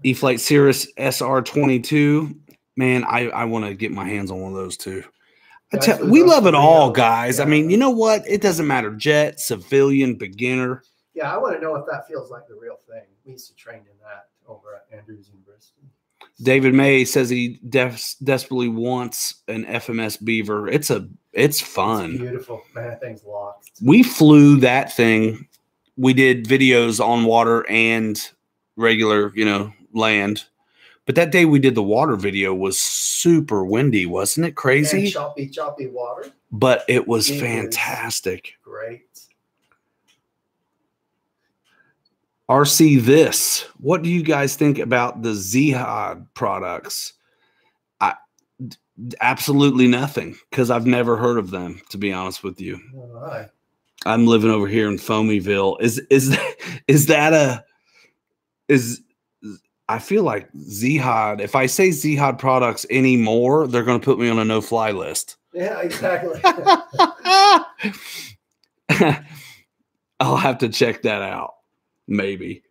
E-flite Cirrus SR22. Man, I want to get my hands on one of those too. We love it all, guys. Yeah. I mean, you know what? It doesn't matter. Jet, civilian, beginner. Yeah, I want to know if that feels like the real thing. We used to train in that over at Andrews University. David May says he desperately wants an FMS Beaver. It's fun. It's beautiful. Man, that thing's locked. We flew that thing. We did videos on water and regular, land. But that day we did the water video was super windy, wasn't it? Crazy? And choppy water. But it was fantastic. Great. RC this. What do you guys think about the Zihad products? Absolutely nothing, because I've never heard of them, to be honest with you. All right. I'm living over here in Foamyville. I feel like Zihad, if I say Zihad products anymore, they're going to put me on a no-fly list. Yeah, exactly. I'll have to check that out. Maybe.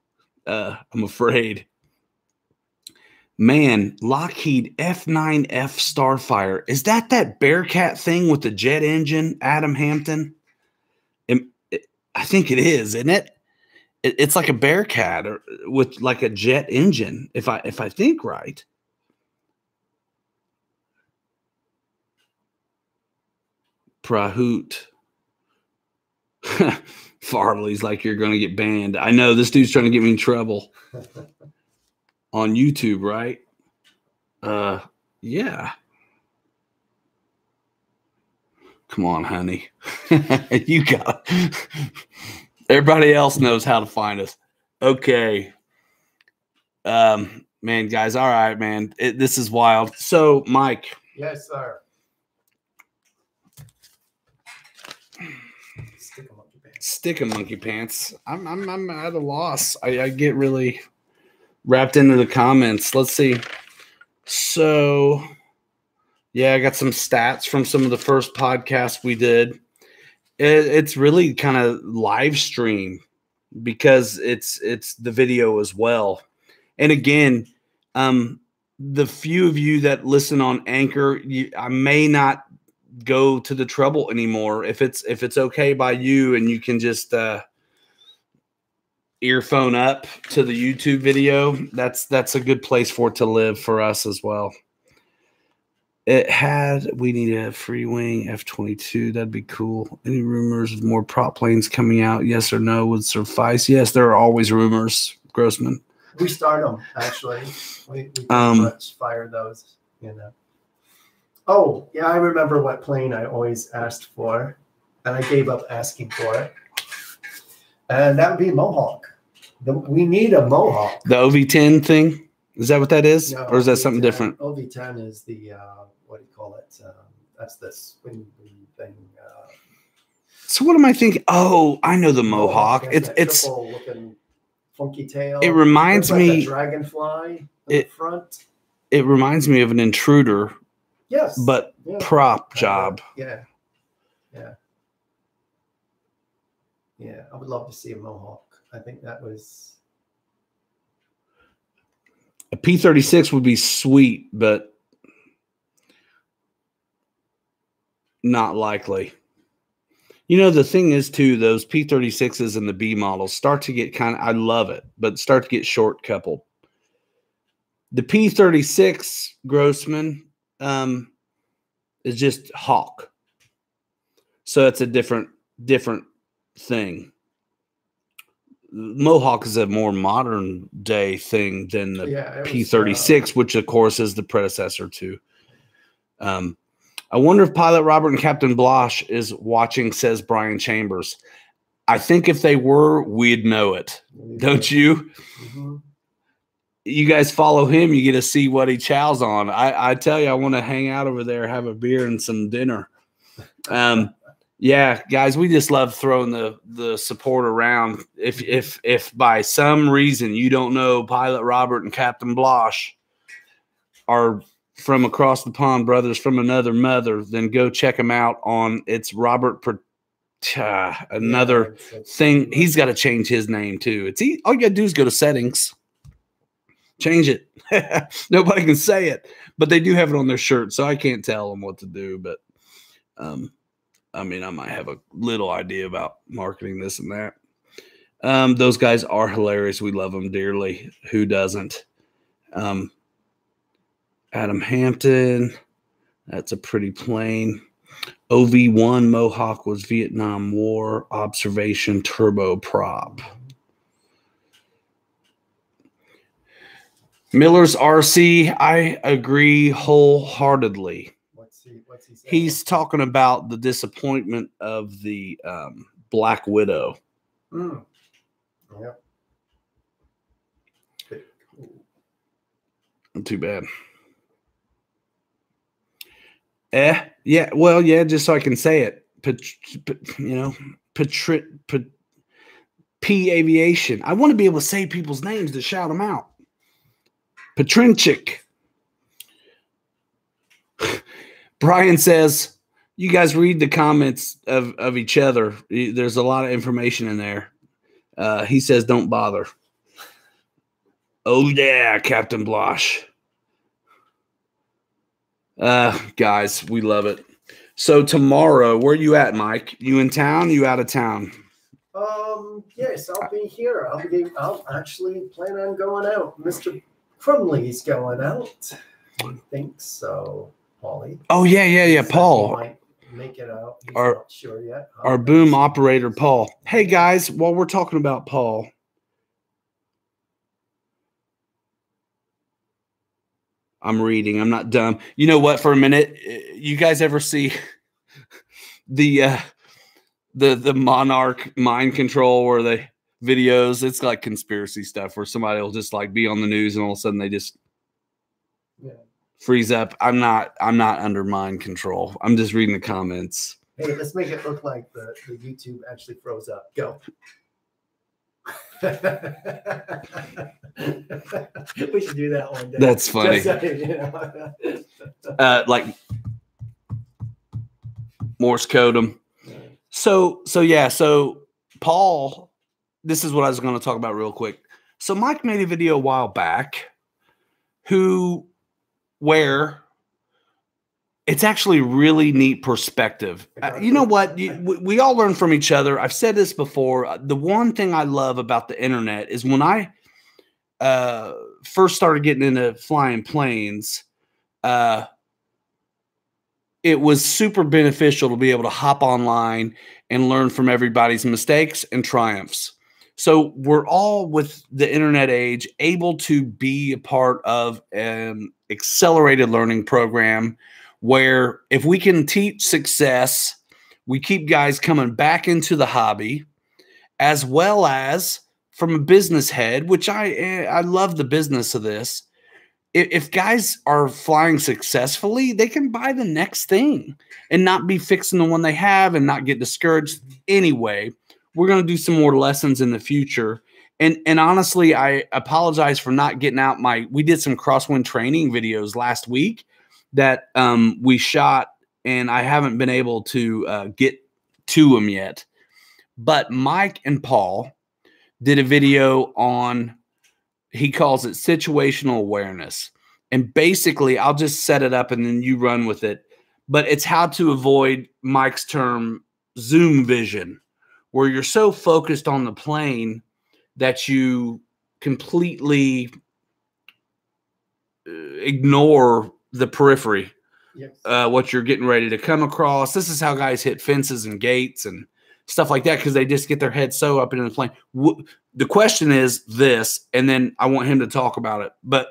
I'm afraid. Man, Lockheed F9F Starfire. Is that Bearcat thing with the jet engine, Adam Hampton? I think it is, isn't it? It's like a Bearcat with like a jet engine, if I think right. Prahoot. Farley's like, you're going to get banned. I know, this dude's trying to get me in trouble. On YouTube, right? Yeah. Come on, honey. You got it. Everybody else knows how to find us. Okay. Man, guys, all right, man. This is wild. So, Mike. Yes, sir. Stick a monkey pants. I'm at a loss. I get really wrapped into the comments. Let's see. So, yeah, I got some stats from some of the first podcasts we did. It's really kind of live stream because it's the video as well. And again, the few of you that listen on Anchor, I may not go to the trouble anymore. If it's okay by you and you can just earphone up to the YouTube video, that's a good place for it to live for us as well. We need a free wing F-22. That'd be cool. Any rumors of more prop planes coming out? Yes or no would suffice. Yes, there are always rumors, Grossman. We start them, actually. We pretty much fire those, you know. Oh, yeah, I remember what plane I always asked for, and I gave up asking for it. And that would be Mohawk. We need a Mohawk. The OV-10 thing? Is that what that is? No, or is that something different? OV-10 is the, what do you call it? That's the swing thing. So what am I thinking? Oh, I know the Mohawk. It's looking funky tail. It reminds like me a dragonfly in the front. It reminds me of an intruder. Yes. But prop job. Yeah. I would love to see a Mohawk. I think that was a P-36 would be sweet, but not likely. You know, the thing is, too, those P-36s and the B models start to get I love it, but start to get short coupled. The P-36 Grossman is just Hawk. So it's a different thing. Mohawk is a more modern day thing than the P-36, which of course is the predecessor to. I wonder if Pilot Robert and Captain Blosh is watching, says Brian Chambers. I think if they were, we'd know it. Don't you? Mm-hmm. You guys follow him, you get to see what he chows on. I tell you, I want to hang out over there, have a beer and some dinner. Yeah, guys, we just love throwing the support around. If by some reason you don't know Pilot Robert and Captain Blosh are from across the pond, brothers from another mother, then go check them out on it's Robert another thing. He's got to change his name too. All you got to do is go to settings, change it. Nobody can say it, but they do have it on their shirt, so I can't tell them what to do. But I mean, I might have a little idea about marketing this and that. Those guys are hilarious. We love them dearly. Who doesn't? Adam Hampton. That's a pretty plane. OV-1 Mohawk was Vietnam War observation turboprop. Miller's RC, I agree wholeheartedly. What's he saying? He's talking about the disappointment of the Black Widow. Mm. Yep. Too bad. Yeah, well, yeah, just so I can say it. P Aviation. I want to be able to say people's names to shout them out. Petrinchik. Brian says, you guys read the comments of each other. There's a lot of information in there. He says, don't bother. Oh, yeah, Captain Blosh. Guys, we love it. So tomorrow, where are you at, Mike? You in town? You out of town? Yes, I'll be here. I'll actually plan on going out. Mr. Crumley's going out. I think so, Paulie. Oh, yeah. Paul. Might make it out. He's not sure yet. Our boom operator, Paul. Hey, guys, while we're talking about Paul, I'm reading. I'm not dumb. You know what? For a minute, you guys ever see the Monarch mind control where they videos? It's like conspiracy stuff where somebody will just like be on the news and all of a sudden they just freeze up. I'm not under mind control. I'm just reading the comments. Hey, let's make it look like the YouTube actually froze up. Go. We should do that one day. That's funny. Like Morse code them. So Paul, this is what I was going to talk about real quick. So Mike made a video a while back where it's actually really neat perspective. You know what? We all learn from each other. I've said this before. The one thing I love about the internet is when I first started getting into flying planes, it was super beneficial to be able to hop online and learn from everybody's mistakes and triumphs. So we're all, with the internet age, able to be a part of an accelerated learning program where if we can teach success, we keep guys coming back into the hobby, as well as from a business head, which I love the business of this. If guys are flying successfully, they can buy the next thing and not be fixing the one they have and not get discouraged. Anyway, we're going to do some more lessons in the future. And honestly, I apologize for not getting out we did some crosswind training videos last week that we shot, and I haven't been able to get to them yet. But Mike and Paul did a video on, he calls it situational awareness. And basically, I'll just set it up and then you run with it. But it's how to avoid Mike's term, zoom vision, where you're so focused on the plane that you completely ignore the periphery, Yes. What you're getting ready to come across. This is how guys hit fences and gates and stuff like that, because they just get their head so up into the plane. The question is this, and then I want him to talk about it. But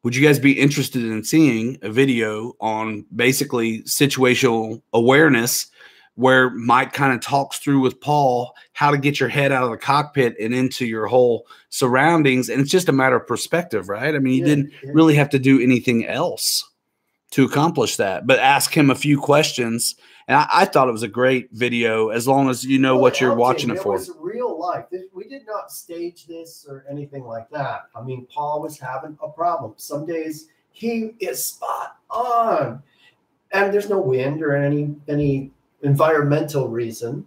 would you guys be interested in seeing a video on basically situational awareness, where Mike kind of talks through with Paul how to get your head out of the cockpit and into your whole surroundings? And it's just a matter of perspective, right? I mean, you didn't really have to do anything else to accomplish that, but ask him a few questions. And I thought it was a great video, as long as you know what you're watching it for. It was real life. We did not stage this or anything like that. I mean, Paul was having a problem. Some days he is spot on, and there's no wind or any environmental reason.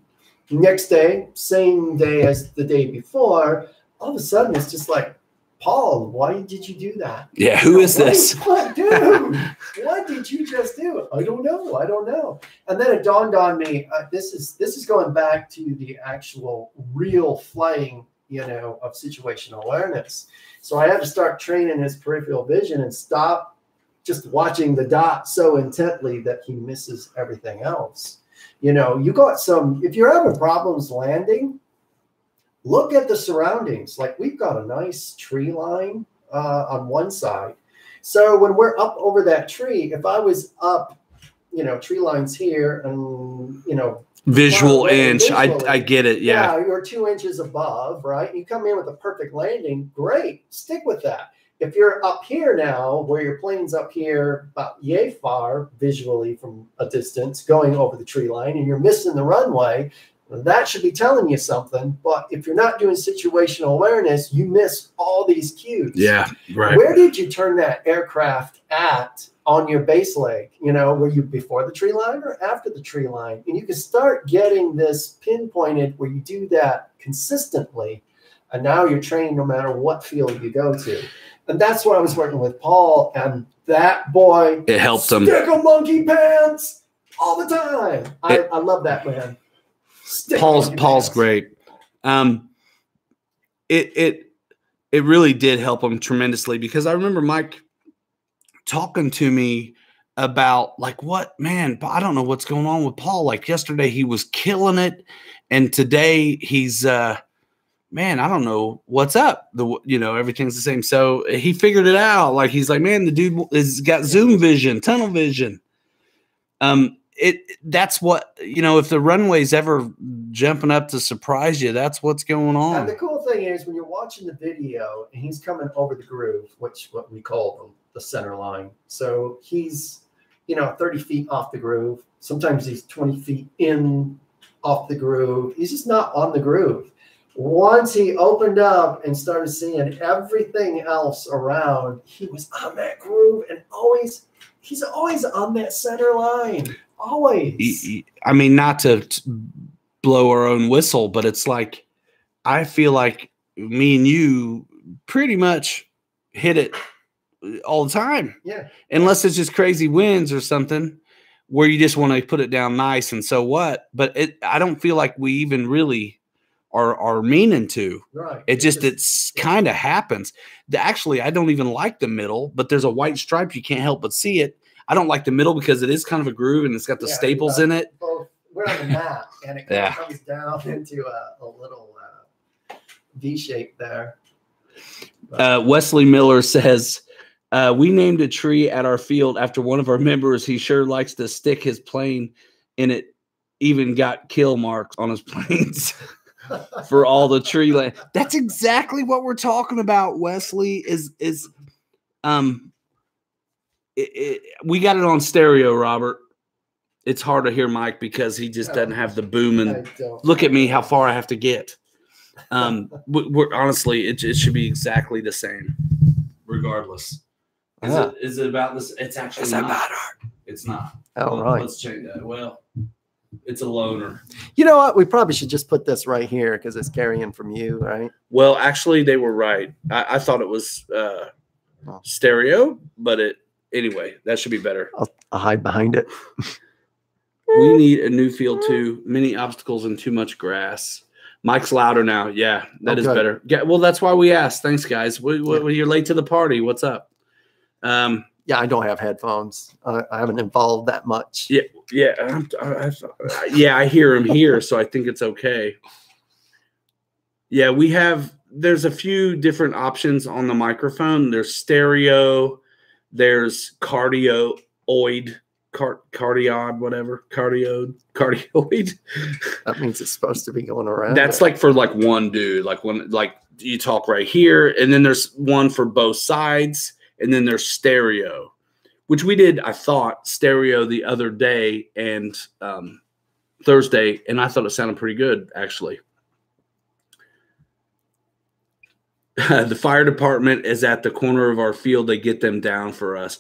Next day, same day as the day before, all of a sudden it's just like, Paul, why did you do that? Yeah, who is this? What, dude? What did you just do? I don't know. I don't know. And then it dawned on me, this is going back to the actual real flying, of situational awareness. So I had to start training his peripheral vision and stop just watching the dot so intently that he misses everything else. You got if you're having problems landing, look at the surroundings. Like, we've got a nice tree line on one side. So when we're up over that tree, if I was up, tree lines here and, visual inch, I get it. Yeah. You're 2 inches above, right? You come in with a perfect landing. Great. Stick with that. If you're up here now, where your plane's up here about yay far visually from a distance going over the tree line, and you're missing the runway, that should be telling you something. But if you're not doing situational awareness, you miss all these cues. Yeah, right. Where did you turn that aircraft at on your base leg? Were you before the tree line or after the tree line? And you can start getting this pinpointed where you do that consistently. And now you're trained no matter what field you go to. And that's what I was working with Paul. And that boy, it helped him. Stick a monkey pants all the time. I love that man. Paul's great. It really did help him tremendously, because I remember Mike talking to me about, like, what, man, I don't know what's going on with Paul. Like, yesterday he was killing it, and today he's man, I don't know what's up. Everything's the same. So he figured it out. Like, he's like, man, the dude has got zoom vision, tunnel vision. That's what, if the runway's ever jumping up to surprise you, that's what's going on. And the cool thing is, when you're watching the video and he's coming over the groove, which what we call the center line. So he's, 30 feet off the groove. Sometimes he's 20 feet in off the groove. He's just not on the groove. Once he opened up and started seeing everything else around, he was on that groove, and he's always on that center line. Always. I mean, not to blow our own whistle, but it's like, I feel like me and you pretty much hit it all the time. Yeah. Unless it's just crazy winds or something where you just want to put it down nice and so what. But I don't feel like we even really are meaning to. Right. It's kind of happens. Actually, I don't even like the middle, but there's a white stripe. You can't help but see it. I don't like the middle because it is kind of a groove and it's got the staples in it. Both. We're on the mat, and it kind of comes down into a little V shape there. Wesley Miller says, we named a tree at our field after one of our members. He sure likes to stick his plane in it, even got kill marks on his planes for all the tree land. That's exactly what we're talking about, Wesley, we got it on stereo, Robert. It's hard to hear Mike because he just doesn't have the boom. And look at me, how far I have to get. We're honestly, it should be exactly the same, regardless. Is it about this? It's actually not. It's not. Oh, right. Let's change that. Well, it's a loner. You know what? We probably should just put this right here because it's carrying from you, right? Well, actually, they were right. I thought it was stereo, but anyway, that should be better. I'll hide behind it. We need a new field too. Many obstacles and too much grass. Mike's louder now. Yeah, that is better. Yeah, well, that's why we asked. Thanks, guys. You're late to the party. What's up? Yeah, I don't have headphones. I haven't evolved that much. Yeah, I hear him here, so I think it's okay. Yeah, there's a few different options on the microphone. There's stereo, there's cardioid, cardioid. That means it's supposed to be going around. That's like for like one dude, like you talk right here, and then there's one for both sides. And then there's stereo, which we did, I thought, stereo the other day and Thursday, and I thought it sounded pretty good, actually. The fire department is at the corner of our field. They get them down for us.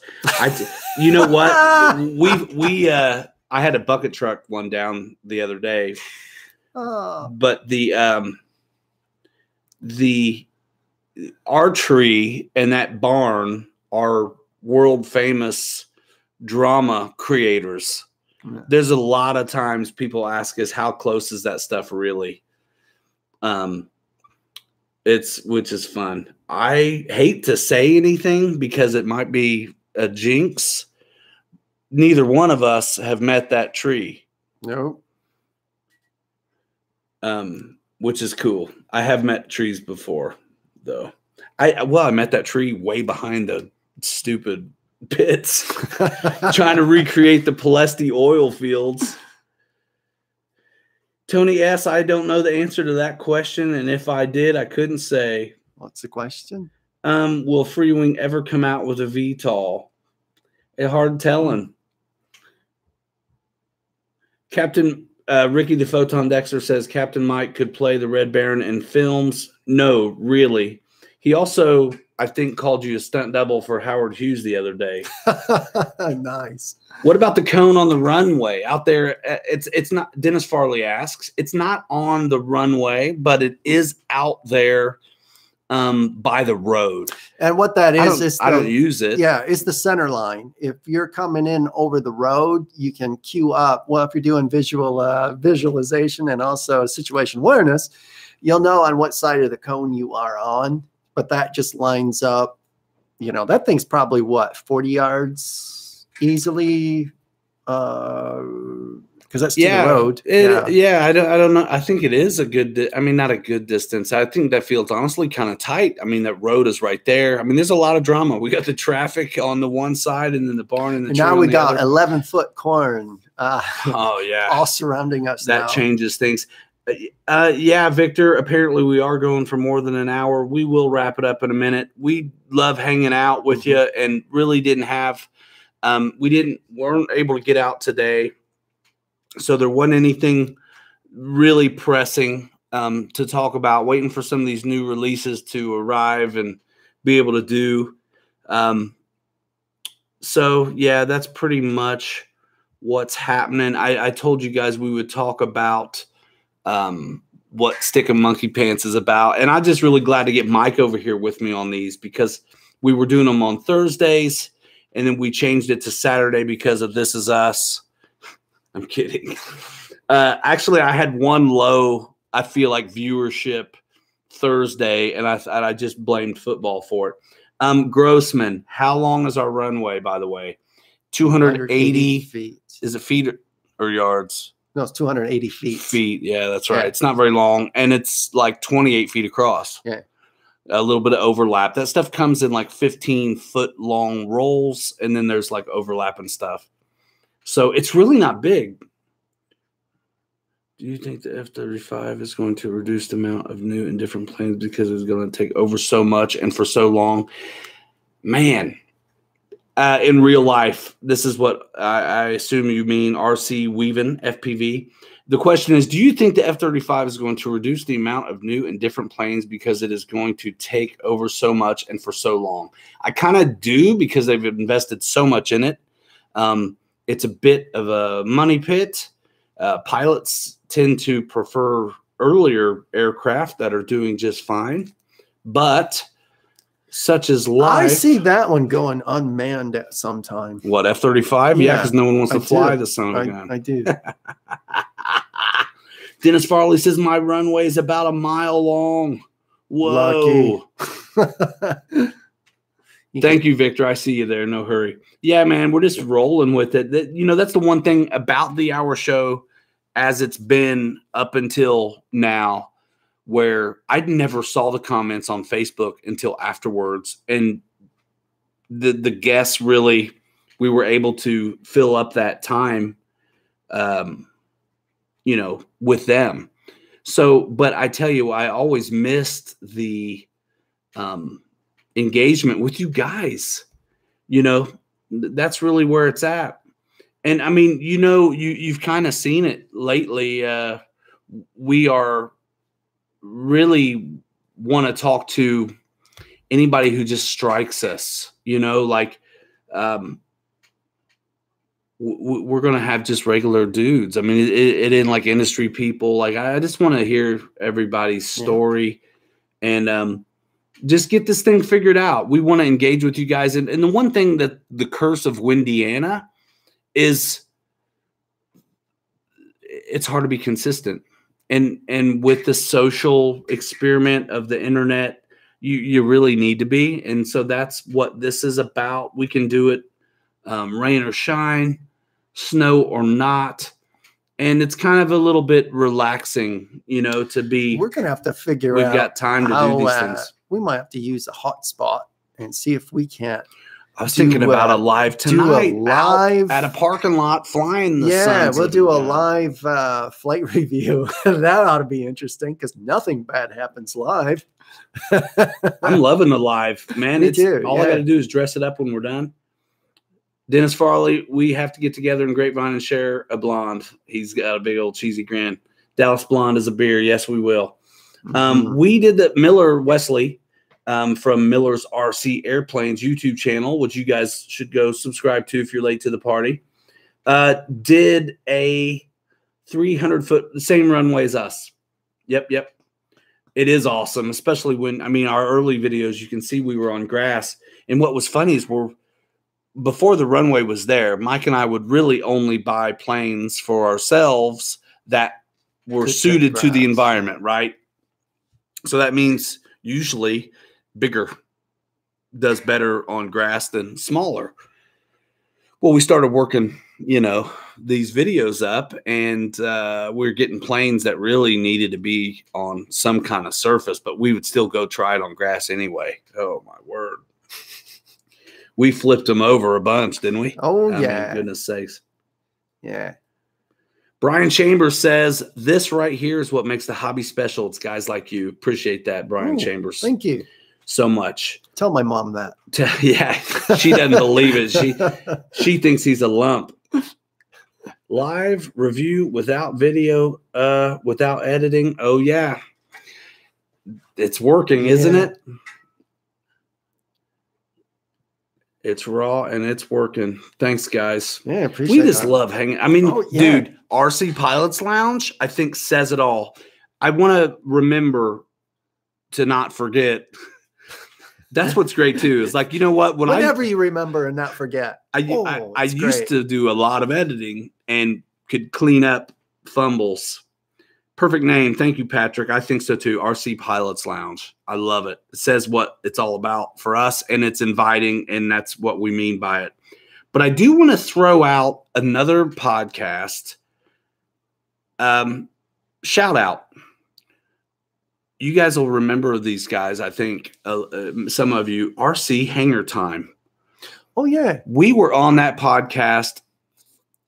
You know what? I had a bucket truck one down the other day, but our tree and that barn are world famous drama creators. There's a lot of times people ask us how close is that stuff really? Which is fun. I hate to say anything because it might be a jinx. Neither one of us have met that tree. No. Which is cool. I have met trees before though. I met that tree way behind the stupid pits trying to recreate the Palesti oil fields. Tony S., I don't know the answer to that question, and if I did, I couldn't say. What's the question? Will Freewing ever come out with a VTOL? It's hard telling. Captain Ricky the Photon Dexter says Captain Mike could play the Red Baron in films. No, really. He also, I think, called you a stunt double for Howard Hughes the other day. Nice. What about the cone on the runway out there? It's not. Dennis Farley asks. It's not on the runway, but it is out there by the road. And what that is, I don't use it. Yeah, it's the center line. If you're coming in over the road, you can queue up. Well, if you're doing visualization and also situation awareness, you'll know on what side of the cone you are on. But that just lines up, that thing's probably what, 40 yards easily? Because that's to the road. I don't know. I think it is a good, not a good distance. I think that field's honestly kind of tight. That road is right there. There's a lot of drama. We got the traffic on the one side and then the barn and the tree now we got other. 11-foot corn. Oh, yeah. All surrounding us That changes things. Yeah, Victor, apparently we are going for more than an hour. We will wrap it up in a minute. We love hanging out with you and really didn't have weren't able to get out today. So there wasn't anything really pressing to talk about, waiting for some of these new releases to arrive and be able to do. So yeah, that's pretty much what's happening. I told you guys we would talk about what Stickin' Monkey Pants is about. And I'm just really glad to get Mike over here with me on these because we were doing them on Thursdays and then we changed it to Saturday because of This Is Us. I'm kidding. Actually, I had one low, I feel like, viewership Thursday, and I just blamed football for it. Grossman, how long is our runway, by the way? 280 feet. Is it feet or yards? No, it's 280 feet. Feet, yeah, that's right. Yeah. It's not very long, and it's like 28 feet across. Yeah. A little bit of overlap. That stuff comes in like 15-foot long rolls, and then there's like overlapping stuff. So it's really not big. Do you think the F-35 is going to reduce the amount of new and different planes because it's going to take over so much and for so long? Man, in real life, this is what I assume you mean, RC Weaving, FPV. The question is, do you think the F-35 is going to reduce the amount of new and different planes because it is going to take over so much and for so long? I kind of do, because they've invested so much in it. It's a bit of a money pit. Pilots tend to prefer earlier aircraft that are doing just fine, but such as life. I see that one going unmanned at some time. What, F-35? Yeah, because no one wants to fly the son of a gun. I do. Dennis Farley says, my runway is about a mile long. Whoa. Lucky. Thank you, Victor. I see you there. No hurry. Yeah, man, we're just rolling with it. That's the one thing about the hour show as it's been up until now, where I never saw the comments on Facebook until afterwards. And the guests really, we were able to fill up that time, with them. So, but I tell you, I always missed the engagement with you guys. That's really where it's at. And I mean, you've kind of seen it lately. We are really want to talk to anybody who just strikes us, we're going to have just regular dudes. I mean, it ain't like industry people. Like, I just want to hear everybody's story and just get this thing figured out. We want to engage with you guys. And the one thing that the curse of Windiana is, it's hard to be consistent. And with the social experiment of the internet, you really need to be. And so that's what this is about. We can do it rain or shine, snow or not. And it's kind of a little bit relaxing, to be. We're going to have to figure out. We've got time to do these things. We might have to use a hotspot and see if we can't. I was thinking about a live tonight, live at a parking lot, flying the sun. Yeah, we'll do a live flight review. That ought to be interesting because nothing bad happens live. I'm loving the live, man. Me too. All I got to do is dress it up when we're done. Dennis Farley, we have to get together in Grapevine and share a blonde. He's got a big old cheesy grin. Dallas Blonde is a beer. Yes, we will. We did the Miller Wesley from Miller's RC Airplanes YouTube channel, which you guys should go subscribe to if you're late to the party. Did a 300-foot, the same runway as us. Yep. It is awesome, especially when, our early videos, you can see we were on grass. And what was funny is before the runway was there, Mike and I would really only buy planes for ourselves that were suited to the environment, right? So that means usually bigger does better on grass than smaller. Well, we started working, these videos up, and we're getting planes that really needed to be on some kind of surface, but we would still go try it on grass anyway. Oh, my word. We flipped them over a bunch, didn't we? Oh, yeah. Goodness sakes. Yeah. Brian Chambers says, this right here is what makes the hobby special. It's guys like you. Appreciate that, Brian Chambers. Thank you so much. Tell my mom that. Yeah, she doesn't believe it. She thinks he's a lump. Live review without video, without editing. Oh, yeah. It's working, isn't it? It's raw and it's working. Thanks, guys. Yeah, appreciate it. We just love hanging. Dude, RC Pilots Lounge, I think, says it all. I want to remember to not forget. That's what's great, too. It's like, you know what? Whenever you remember and not forget. I used to do a lot of editing and could clean up fumbles. Perfect name. Thank you, Patrick. I think so, too. RC Pilots Lounge. I love it. It says what it's all about for us, and it's inviting, and that's what we mean by it. But I do want to throw out another podcast. Shout out. You guys will remember these guys, I think, some of you. RC Hangar Time. Oh, yeah. We were on that podcast.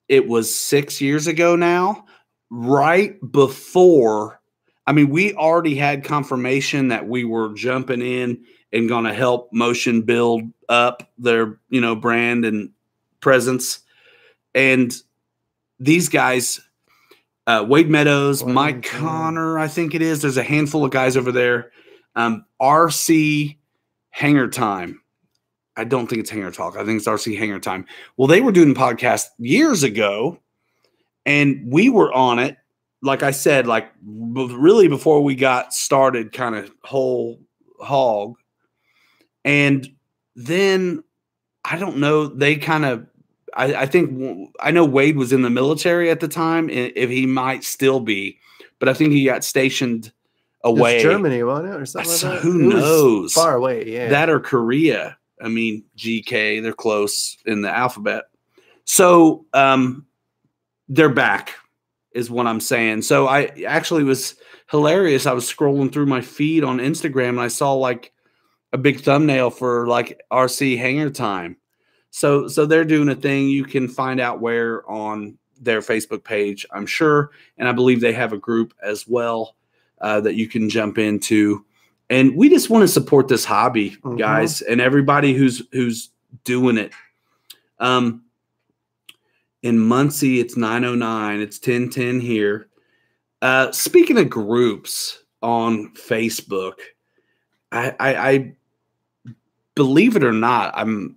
It was 6 years ago now, right before. I mean, we already had confirmation that we were jumping in and going to help Motion build up their, brand and presence. And these guys, Wade Meadows, Mike Connor, I think it is. There's a handful of guys over there. RC Hangar Time. I don't think it's Hangar Talk. I think it's RC Hangar Time. Well, they were doing a podcast years ago, and we were on it. Like I said, like really before we got started, kind of whole hog. And then I don't know. They kind of. I think I know Wade was in the military at the time. If he might still be, but I think he got stationed away. It's Germany, wasn't it, or something like that? Who knows? Far away, yeah. That or Korea. I mean, GK, they're close in the alphabet. So they're back is what I'm saying. So I actually was hilarious. I was scrolling through my feed on Instagram and I saw like a big thumbnail for like RC Hangar Time. So they're doing a thing. You can find out where on their Facebook page, I'm sure. And I believe they have a group as well that you can jump into. And we just want to support this hobby, guys, and everybody who's doing it. In Muncie, it's 9:09. It's 10:10 here. Speaking of groups on Facebook, I believe it or not, I'm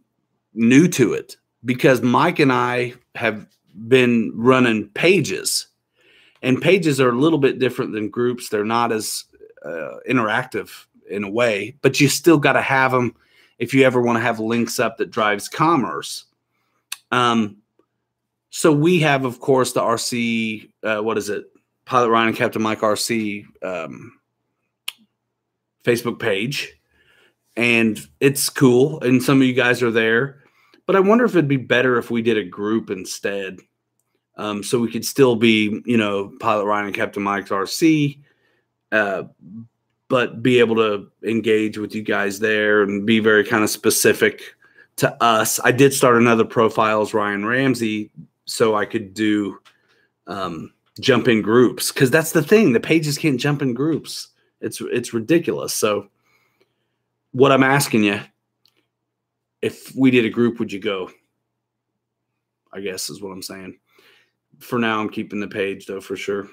new to it because Mike and I have been running pages, and pages are a little bit different than groups. They're not as interactive in a way, but you still got to have them if you ever want to have links up that drives commerce. So we have, of course, the RC, Pilot Ryan and Captain Mike RC Facebook page, and it's cool. And some of you guys are there, but I wonder if it'd be better if we did a group instead. So we could still be, Pilot Ryan and Captain Mike's RC, but be able to engage with you guys there and be very kind of specific to us. I did start another profile as Ryan Ramsey so I could do jump in groups, because that's the thing. The pages can't jump in groups. It's ridiculous. So what I'm asking you, if we did a group, would you go? I guess is what I'm saying. For now, I'm keeping the page, though, for sure.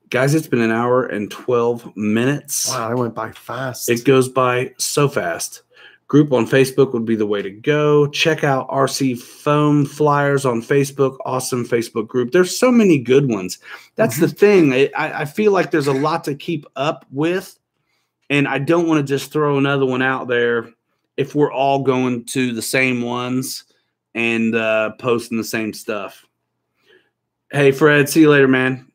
Guys, it's been an hour and 12 minutes. Wow, it went by fast. It goes by so fast. Group on Facebook would be the way to go. Check out RC Foam Flyers on Facebook. Awesome Facebook group. There's so many good ones. That's the thing. I feel like there's a lot to keep up with, and I don't want to just throw another one out there if we're all going to the same ones and posting the same stuff. Hey, Fred, see you later, man.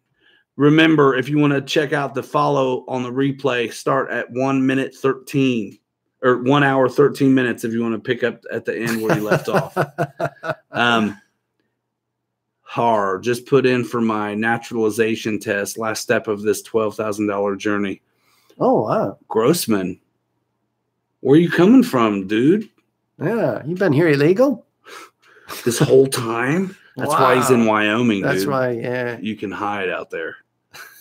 Remember, if you want to check out the follow on the replay, start at 1 minute 13 or 1 hour, 13 minutes if you want to pick up at the end where you left off. Just put in for my naturalization test, last step of this $12,000 journey. Oh, wow. Grossman, where are you coming from, dude? Yeah, you've been here illegal? This whole time? That's why he's in Wyoming, That's dude. why, yeah. You can hide out there.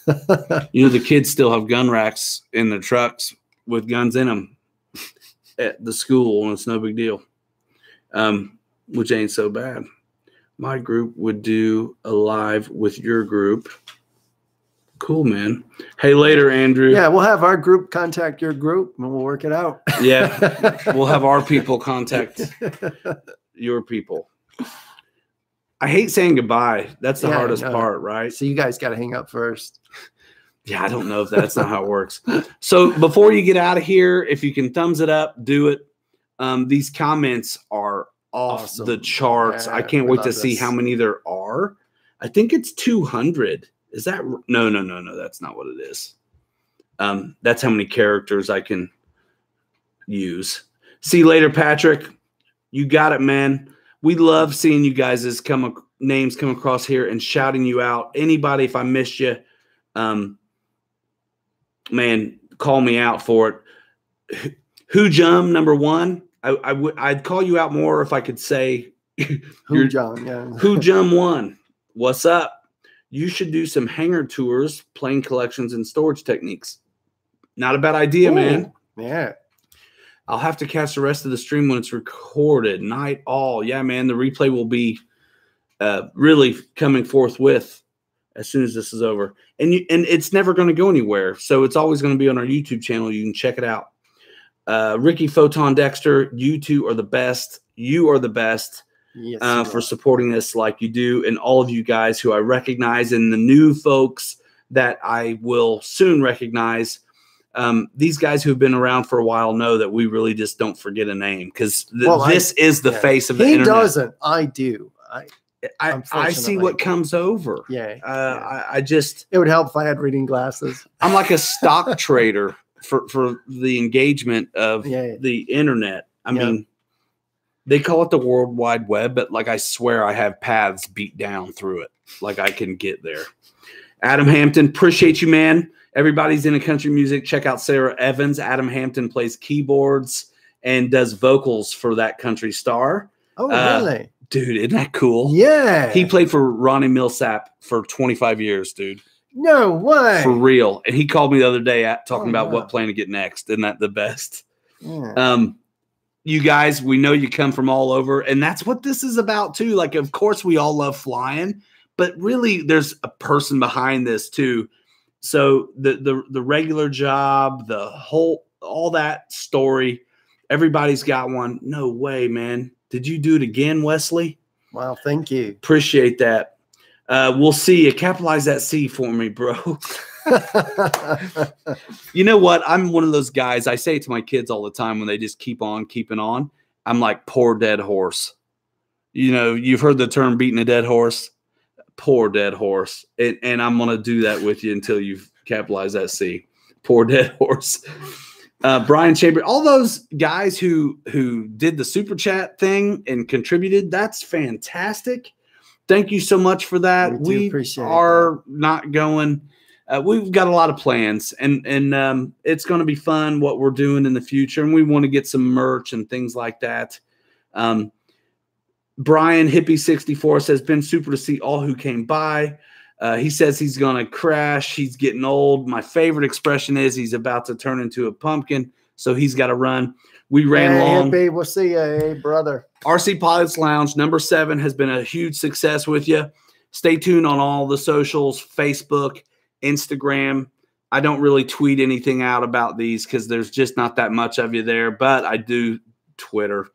The kids still have gun racks in their trucks with guns in them at the school, and it's no big deal, which ain't so bad. My group would do a live with your group. Cool, man. Hey, later, Andrew. Yeah, we'll have our group contact your group, and we'll work it out. Yeah, we'll have our people contact your people. I hate saying goodbye. That's the hardest part, right? So you guys got to hang up first. Yeah, I don't know if that's not how it works. So before you get out of here, if you can thumbs it up, do it. These comments are off the charts. Yeah, I can't wait to see how many there are. I think it's 200. Is that no? That's not what it is. That's how many characters I can use. See you later, Patrick. You got it, man. We love seeing you guys' names come across here and shouting you out. Anybody, if I missed you, man, call me out for it. Hoojum #1. I'd call you out more if I could say Hoojum, yeah. Hoojum1. What's up? You should do some hangar tours, plane collections, and storage techniques. Not a bad idea, man. Yeah. I'll have to catch the rest of the stream when it's recorded. Night all. Yeah, man. The replay will be really coming forthwith as soon as this is over. And it's never going to go anywhere. So it's always going to be on our YouTube channel. You can check it out. Ricky Photon Dexter, you two are the best. You are the best. Yes, for supporting us like you do, and all of you guys who I recognize, and the new folks that I will soon recognize. These guys who have been around for a while know that we really just don't forget a name, because this is the face of the internet. He doesn't. I do. I see what comes over. Yeah. I just. It would help if I had reading glasses. I'm like a stock trader for the engagement of the internet. I mean, they call it the World Wide Web, but like I swear I have paths beat down through it. Like I can get there. Adam Hampton, appreciate you, man. Everybody's into country music. Check out Sarah Evans. Adam Hampton plays keyboards and does vocals for that country star. Oh, really? Dude, isn't that cool? Yeah. He played for Ronnie Millsap for 25 years, dude. No way. For real. And he called me the other day talking about what plane to get next. Isn't that the best? Yeah. You guys, we know you come from all over, and that's what this is about too. Like, of course, we all love flying, but really there's a person behind this too. So the regular job, all that story, everybody's got one. No way, man. Did you do it again, Wesley? Wow, thank you. Appreciate that. We'll see you. Capitalize that C for me, bro. You know what? I'm one of those guys. I say it to my kids all the time when they just keep on keeping on. I'm like, poor dead horse. You know, you've heard the term beating a dead horse. Poor dead horse. And I'm going to do that with you until you've capitalized that C. Poor dead horse. Brian Chamber, all those guys who did the super chat thing and contributed, that's fantastic. Thank you so much for that. We are not going. We've got a lot of plans, and it's going to be fun what we're doing in the future, and we want to get some merch and things like that. Brian Hippie64 says, been super to see all who came by. He says he's going to crash. He's getting old. My favorite expression is he's about to turn into a pumpkin, so he's got to run. We ran long. Hippie, we'll see you, hey, brother. RC Pilots Lounge, #7, has been a huge success with you. Stay tuned on all the socials, Facebook, Instagram. I don't really tweet anything out about these because there's just not that much of you there, but I do Twitter.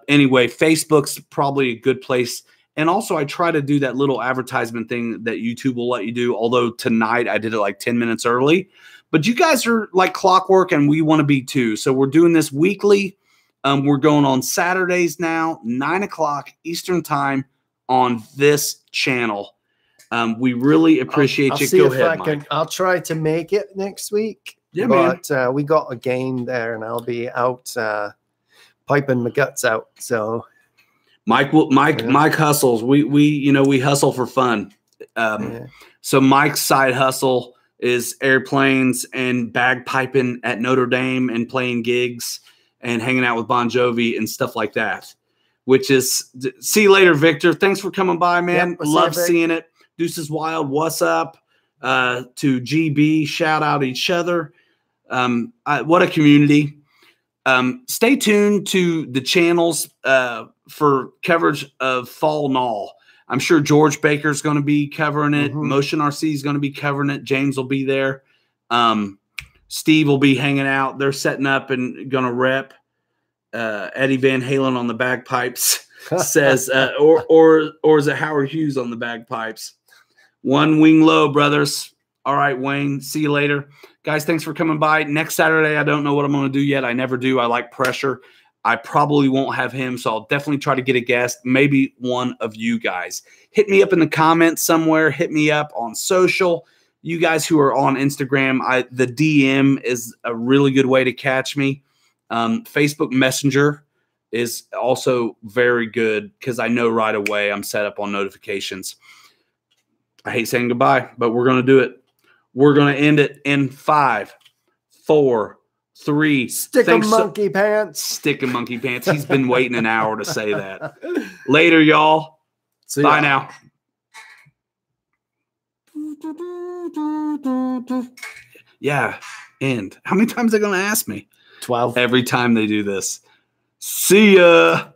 Anyway, Facebook's probably a good place. And also I try to do that little advertisement thing that YouTube will let you do. Although tonight I did it like 10 minutes early, but you guys are like clockwork and we want to be too. So we're doing this weekly. We're going on Saturdays now, 9 o'clock Eastern time on this channel. We really appreciate you. Go ahead, Mike. I'll try to make it next week. Yeah, but we got a game there, and I'll be out piping my guts out. So, Mike hustles. We hustle for fun. So Mike's side hustle is airplanes and bagpiping at Notre Dame and playing gigs and hanging out with Bon Jovi and stuff like that. Which is, see you later, Victor. Thanks for coming by, man. Yep, love seeing it. Deuces Wild, what's up? To GB, shout out each other. What a community. Stay tuned to the channels for coverage of Fall Null. I'm sure George Baker's going to be covering it. Motion RC is going to be covering it. James will be there. Steve will be hanging out. They're setting up and going to rep. Eddie Van Halen on the bagpipes says, or is it Howard Hughes on the bagpipes? One wing low, brothers. All right, Wayne. See you later. Guys, thanks for coming by. Next Saturday, I don't know what I'm going to do yet. I never do. I like pressure. I probably won't have him, so I'll definitely try to get a guest, maybe one of you guys. Hit me up in the comments somewhere. Hit me up on social. You guys who are on Instagram, the DM is a really good way to catch me. Facebook Messenger is also very good because I know right away I'm set up on notifications. I hate saying goodbye, but we're going to do it. We're going to end it in 5, 4, 3. Stick a monkey pants. Stick a monkey pants. He's been waiting an hour to say that. Later, y'all. Bye now. Yeah. End. How many times are they going to ask me? 12. Every time they do this. See ya.